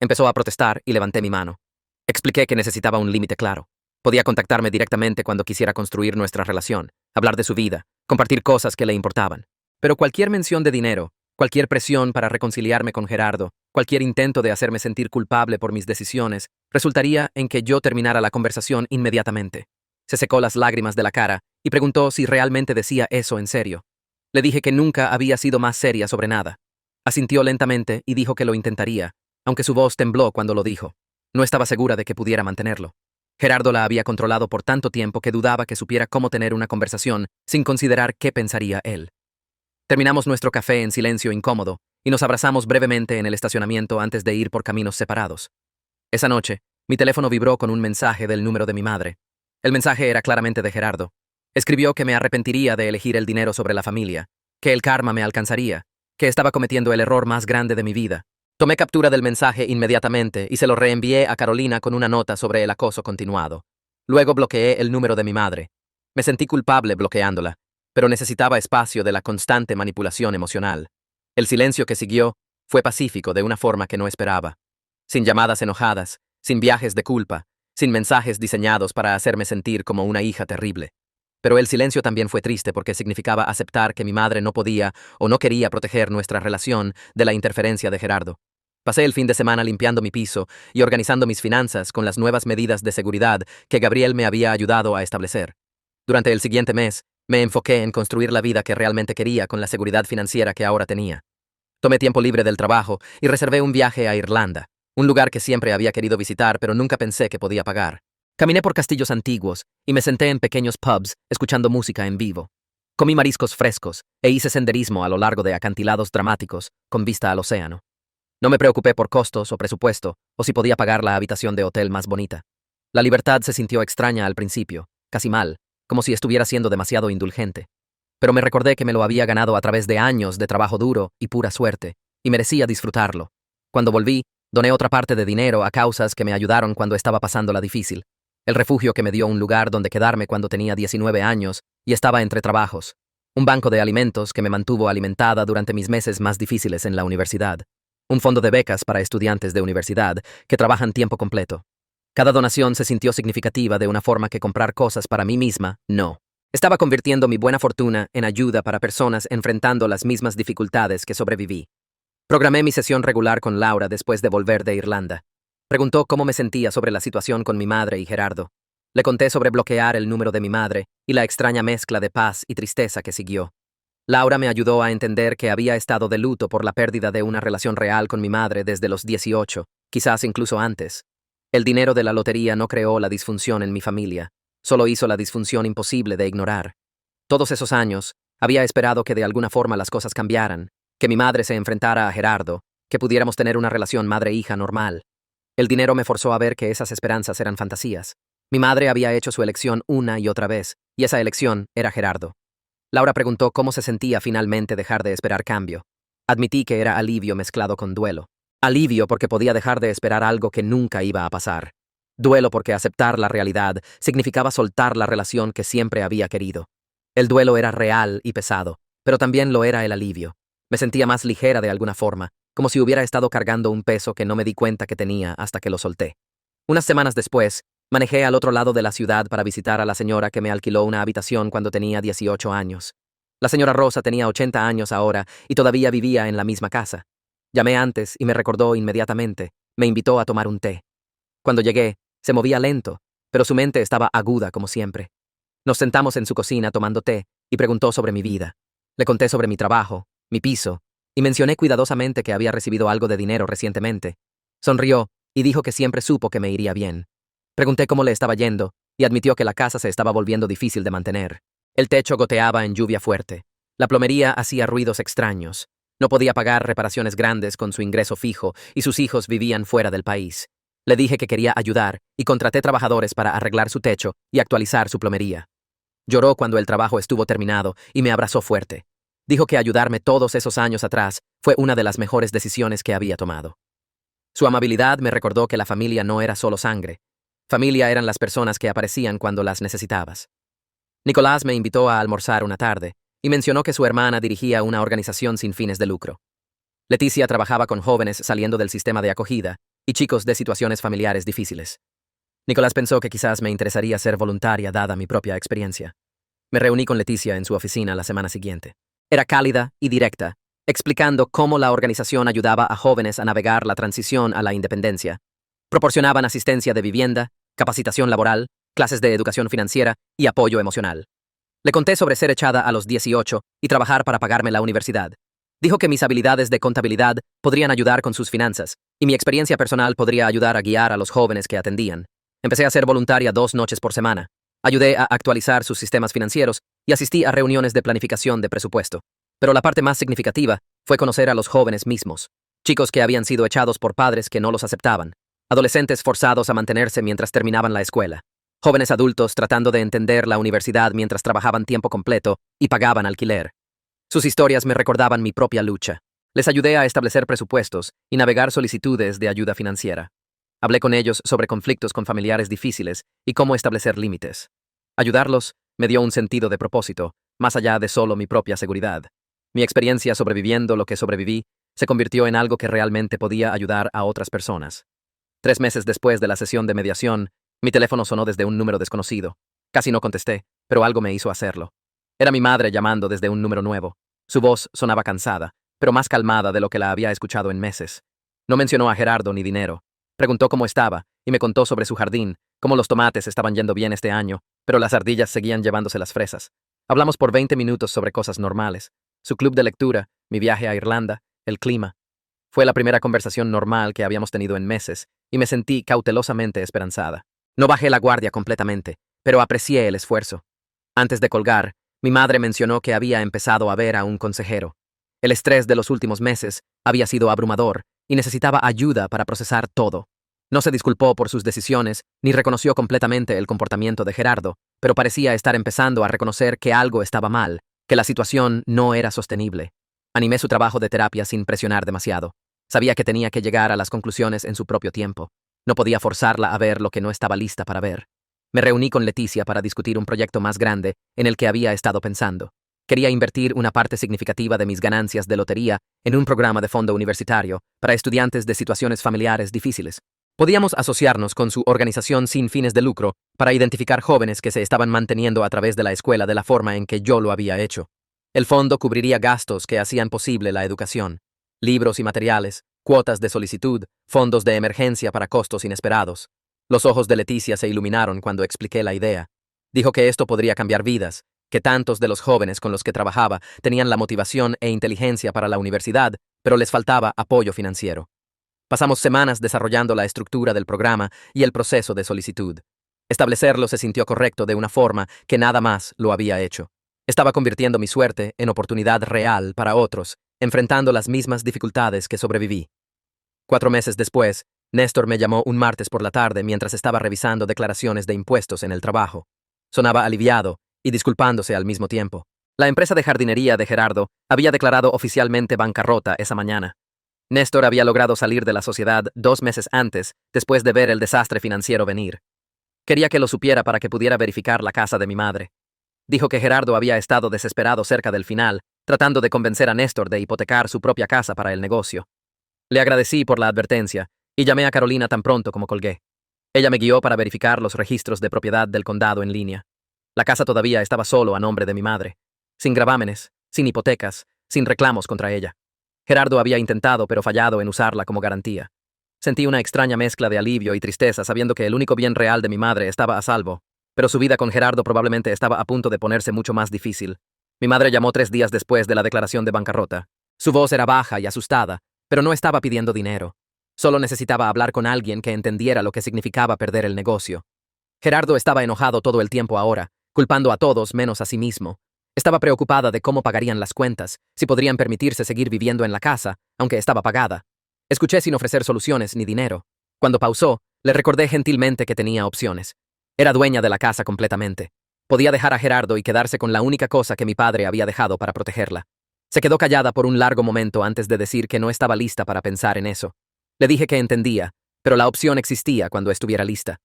Empezó a protestar y levanté mi mano. Expliqué que necesitaba un límite claro. Podía contactarme directamente cuando quisiera construir nuestra relación, hablar de su vida, compartir cosas que le importaban. Pero cualquier mención de dinero, cualquier presión para reconciliarme con Gerardo, cualquier intento de hacerme sentir culpable por mis decisiones, resultaría en que yo terminara la conversación inmediatamente. Se secó las lágrimas de la cara y preguntó si realmente decía eso en serio. Le dije que nunca había sido más seria sobre nada. Asintió lentamente y dijo que lo intentaría, aunque su voz tembló cuando lo dijo. No estaba segura de que pudiera mantenerlo. Gerardo la había controlado por tanto tiempo que dudaba que supiera cómo tener una conversación sin considerar qué pensaría él. Terminamos nuestro café en silencio incómodo y nos abrazamos brevemente en el estacionamiento antes de ir por caminos separados. Esa noche, mi teléfono vibró con un mensaje del número de mi madre. El mensaje era claramente de Gerardo. Escribió que me arrepentiría de elegir el dinero sobre la familia, que el karma me alcanzaría, que estaba cometiendo el error más grande de mi vida, Tomé captura del mensaje inmediatamente y se lo reenvié a Carolina con una nota sobre el acoso continuado. Luego bloqueé el número de mi madre. Me sentí culpable bloqueándola, pero necesitaba espacio de la constante manipulación emocional. El silencio que siguió fue pacífico de una forma que no esperaba. Sin llamadas enojadas, sin viajes de culpa, sin mensajes diseñados para hacerme sentir como una hija terrible. Pero el silencio también fue triste porque significaba aceptar que mi madre no podía o no quería proteger nuestra relación de la interferencia de Gerardo. Pasé el fin de semana limpiando mi piso y organizando mis finanzas con las nuevas medidas de seguridad que Gabriel me había ayudado a establecer. Durante el siguiente mes, me enfoqué en construir la vida que realmente quería con la seguridad financiera que ahora tenía. Tomé tiempo libre del trabajo y reservé un viaje a Irlanda, un lugar que siempre había querido visitar pero nunca pensé que podía pagar. Caminé por castillos antiguos y me senté en pequeños pubs escuchando música en vivo. Comí mariscos frescos e hice senderismo a lo largo de acantilados dramáticos con vista al océano. No me preocupé por costos o presupuesto o si podía pagar la habitación de hotel más bonita. La libertad se sintió extraña al principio, casi mal, como si estuviera siendo demasiado indulgente. Pero me recordé que me lo había ganado a través de años de trabajo duro y pura suerte, y merecía disfrutarlo. Cuando volví, doné otra parte de dinero a causas que me ayudaron cuando estaba pasándola difícil. El refugio que me dio un lugar donde quedarme cuando tenía 19 años y estaba entre trabajos. Un banco de alimentos que me mantuvo alimentada durante mis meses más difíciles en la universidad. Un fondo de becas para estudiantes de universidad que trabajan tiempo completo. Cada donación se sintió significativa de una forma que comprar cosas para mí misma, no. Estaba convirtiendo mi buena fortuna en ayuda para personas enfrentando las mismas dificultades que sobreviví. Programé mi sesión regular con Laura después de volver de Irlanda. Preguntó cómo me sentía sobre la situación con mi madre y Gerardo. Le conté sobre bloquear el número de mi madre y la extraña mezcla de paz y tristeza que siguió. Laura me ayudó a entender que había estado de luto por la pérdida de una relación real con mi madre desde los 18, quizás incluso antes. El dinero de la lotería no creó la disfunción en mi familia, solo hizo la disfunción imposible de ignorar. Todos esos años, había esperado que de alguna forma las cosas cambiaran, que mi madre se enfrentara a Gerardo, que pudiéramos tener una relación madre-hija normal. El dinero me forzó a ver que esas esperanzas eran fantasías. Mi madre había hecho su elección una y otra vez, y esa elección era Gerardo. Laura preguntó cómo se sentía finalmente dejar de esperar cambio. Admití que era alivio mezclado con duelo. Alivio porque podía dejar de esperar algo que nunca iba a pasar. Duelo porque aceptar la realidad significaba soltar la relación que siempre había querido. El duelo era real y pesado, pero también lo era el alivio. Me sentía más ligera de alguna forma, como si hubiera estado cargando un peso que no me di cuenta que tenía hasta que lo solté. Unas semanas después, manejé al otro lado de la ciudad para visitar a la señora que me alquiló una habitación cuando tenía 18 años. La señora Rosa tenía 80 años ahora y todavía vivía en la misma casa. Llamé antes y me recordó inmediatamente. Me invitó a tomar un té. Cuando llegué, se movía lento, pero su mente estaba aguda como siempre. Nos sentamos en su cocina tomando té y preguntó sobre mi vida. Le conté sobre mi trabajo, mi piso, y mencioné cuidadosamente que había recibido algo de dinero recientemente. Sonrió y dijo que siempre supo que me iría bien. Pregunté cómo le estaba yendo y admitió que la casa se estaba volviendo difícil de mantener. El techo goteaba en lluvia fuerte. La plomería hacía ruidos extraños. No podía pagar reparaciones grandes con su ingreso fijo y sus hijos vivían fuera del país. Le dije que quería ayudar y contraté trabajadores para arreglar su techo y actualizar su plomería. Lloró cuando el trabajo estuvo terminado y me abrazó fuerte. Dijo que ayudarme todos esos años atrás fue una de las mejores decisiones que había tomado. Su amabilidad me recordó que la familia no era solo sangre. Familia eran las personas que aparecían cuando las necesitabas. Nicolás me invitó a almorzar una tarde y mencionó que su hermana dirigía una organización sin fines de lucro. Leticia trabajaba con jóvenes saliendo del sistema de acogida y chicos de situaciones familiares difíciles. Nicolás pensó que quizás me interesaría ser voluntaria dada mi propia experiencia. Me reuní con Leticia en su oficina la semana siguiente. Era cálida y directa, explicando cómo la organización ayudaba a jóvenes a navegar la transición a la independencia. Proporcionaban asistencia de vivienda, capacitación laboral, clases de educación financiera y apoyo emocional. Le conté sobre ser echada a los 18 y trabajar para pagarme la universidad. Dijo que mis habilidades de contabilidad podrían ayudar con sus finanzas y mi experiencia personal podría ayudar a guiar a los jóvenes que atendían. Empecé a ser voluntaria 2 noches por semana. Ayudé a actualizar sus sistemas financieros y asistí a reuniones de planificación de presupuesto. Pero la parte más significativa fue conocer a los jóvenes mismos. Chicos que habían sido echados por padres que no los aceptaban. Adolescentes forzados a mantenerse mientras terminaban la escuela. Jóvenes adultos tratando de entender la universidad mientras trabajaban tiempo completo y pagaban alquiler. Sus historias me recordaban mi propia lucha. Les ayudé a establecer presupuestos y navegar solicitudes de ayuda financiera. Hablé con ellos sobre conflictos con familiares difíciles y cómo establecer límites. Ayudarlos me dio un sentido de propósito, más allá de solo mi propia seguridad. Mi experiencia sobreviviendo lo que sobreviví se convirtió en algo que realmente podía ayudar a otras personas. 3 meses después de la sesión de mediación, mi teléfono sonó desde un número desconocido. Casi no contesté, pero algo me hizo hacerlo. Era mi madre llamando desde un número nuevo. Su voz sonaba cansada, pero más calmada de lo que la había escuchado en meses. No mencionó a Gerardo ni dinero. Preguntó cómo estaba y me contó sobre su jardín, cómo los tomates estaban yendo bien este año, pero las ardillas seguían llevándose las fresas. Hablamos por 20 minutos sobre cosas normales. Su club de lectura, mi viaje a Irlanda, el clima. Fue la primera conversación normal que habíamos tenido en meses, y me sentí cautelosamente esperanzada. No bajé la guardia completamente, pero aprecié el esfuerzo. Antes de colgar, mi madre mencionó que había empezado a ver a un consejero. El estrés de los últimos meses había sido abrumador y necesitaba ayuda para procesar todo. No se disculpó por sus decisiones ni reconoció completamente el comportamiento de Gerardo, pero parecía estar empezando a reconocer que algo estaba mal, que la situación no era sostenible. Animé su trabajo de terapia sin presionar demasiado. Sabía que tenía que llegar a las conclusiones en su propio tiempo. No podía forzarla a ver lo que no estaba lista para ver. Me reuní con Leticia para discutir un proyecto más grande en el que había estado pensando. Quería invertir una parte significativa de mis ganancias de lotería en un programa de fondo universitario para estudiantes de situaciones familiares difíciles. Podíamos asociarnos con su organización sin fines de lucro para identificar jóvenes que se estaban manteniendo a través de la escuela de la forma en que yo lo había hecho. El fondo cubriría gastos que hacían posible la educación, libros y materiales, cuotas de solicitud, fondos de emergencia para costos inesperados. Los ojos de Leticia se iluminaron cuando expliqué la idea. Dijo que esto podría cambiar vidas, que tantos de los jóvenes con los que trabajaba tenían la motivación e inteligencia para la universidad, pero les faltaba apoyo financiero. Pasamos semanas desarrollando la estructura del programa y el proceso de solicitud. Establecerlo se sintió correcto de una forma que nada más lo había hecho. Estaba convirtiendo mi suerte en oportunidad real para otros, enfrentando las mismas dificultades que sobreviví. 4 meses después, Néstor me llamó un martes por la tarde mientras estaba revisando declaraciones de impuestos en el trabajo. Sonaba aliviado y disculpándose al mismo tiempo. La empresa de jardinería de Gerardo había declarado oficialmente bancarrota esa mañana. Néstor había logrado salir de la sociedad 2 meses antes, después de ver el desastre financiero venir. Quería que lo supiera para que pudiera verificar la casa de mi madre. Dijo que Gerardo había estado desesperado cerca del final, tratando de convencer a Néstor de hipotecar su propia casa para el negocio. Le agradecí por la advertencia y llamé a Carolina tan pronto como colgué. Ella me guió para verificar los registros de propiedad del condado en línea. La casa todavía estaba solo a nombre de mi madre, sin gravámenes, sin hipotecas, sin reclamos contra ella. Gerardo había intentado pero fallado en usarla como garantía. Sentí una extraña mezcla de alivio y tristeza sabiendo que el único bien real de mi madre estaba a salvo, pero su vida con Gerardo probablemente estaba a punto de ponerse mucho más difícil. Mi madre llamó 3 días después de la declaración de bancarrota. Su voz era baja y asustada, pero no estaba pidiendo dinero. Solo necesitaba hablar con alguien que entendiera lo que significaba perder el negocio. Gerardo estaba enojado todo el tiempo ahora, culpando a todos menos a sí mismo. Estaba preocupada de cómo pagarían las cuentas, si podrían permitirse seguir viviendo en la casa, aunque estaba pagada. Escuché sin ofrecer soluciones ni dinero. Cuando pausó, le recordé gentilmente que tenía opciones. Era dueña de la casa completamente. Podía dejar a Gerardo y quedarse con la única cosa que mi padre había dejado para protegerla. Se quedó callada por un largo momento antes de decir que no estaba lista para pensar en eso. Le dije que entendía, pero la opción existía cuando estuviera lista.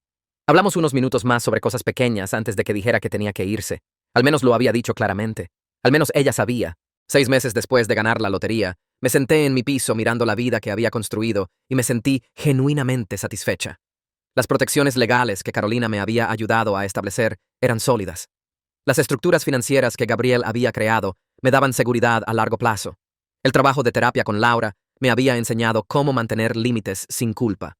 Hablamos unos minutos más sobre cosas pequeñas antes de que dijera que tenía que irse. Al menos lo había dicho claramente. Al menos ella sabía. 6 meses después de ganar la lotería, me senté en mi piso mirando la vida que había construido y me sentí genuinamente satisfecha. Las protecciones legales que Carolina me había ayudado a establecer eran sólidas. Las estructuras financieras que Gabriel había creado me daban seguridad a largo plazo. El trabajo de terapia con Laura me había enseñado cómo mantener límites sin culpa.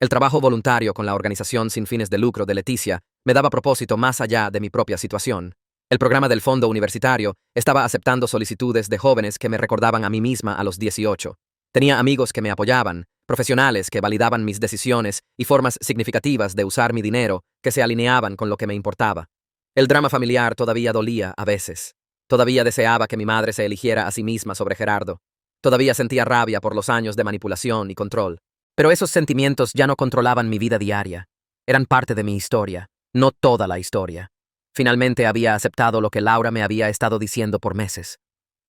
El trabajo voluntario con la organización sin fines de lucro de Leticia me daba propósito más allá de mi propia situación. El programa del fondo universitario estaba aceptando solicitudes de jóvenes que me recordaban a mí misma a los 18. Tenía amigos que me apoyaban, profesionales que validaban mis decisiones y formas significativas de usar mi dinero que se alineaban con lo que me importaba. El drama familiar todavía dolía a veces. Todavía deseaba que mi madre se eligiera a sí misma sobre Gerardo. Todavía sentía rabia por los años de manipulación y control. Pero esos sentimientos ya no controlaban mi vida diaria. Eran parte de mi historia, no toda la historia. Finalmente había aceptado lo que Laura me había estado diciendo por meses.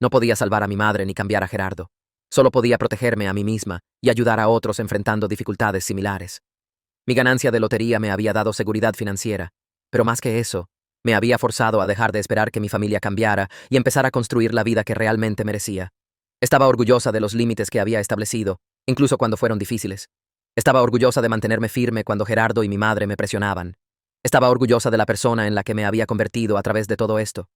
No podía salvar a mi madre ni cambiar a Gerardo. Solo podía protegerme a mí misma y ayudar a otros enfrentando dificultades similares. Mi ganancia de lotería me había dado seguridad financiera, pero más que eso, me había forzado a dejar de esperar que mi familia cambiara y empezar a construir la vida que realmente merecía. Estaba orgullosa de los límites que había establecido, incluso cuando fueron difíciles. Estaba orgullosa de mantenerme firme cuando Gerardo y mi madre me presionaban. Estaba orgullosa de la persona en la que me había convertido a través de todo esto.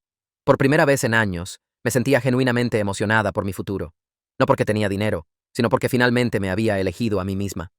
Por primera vez en años, me sentía genuinamente emocionada por mi futuro. No porque tenía dinero, sino porque finalmente me había elegido a mí misma.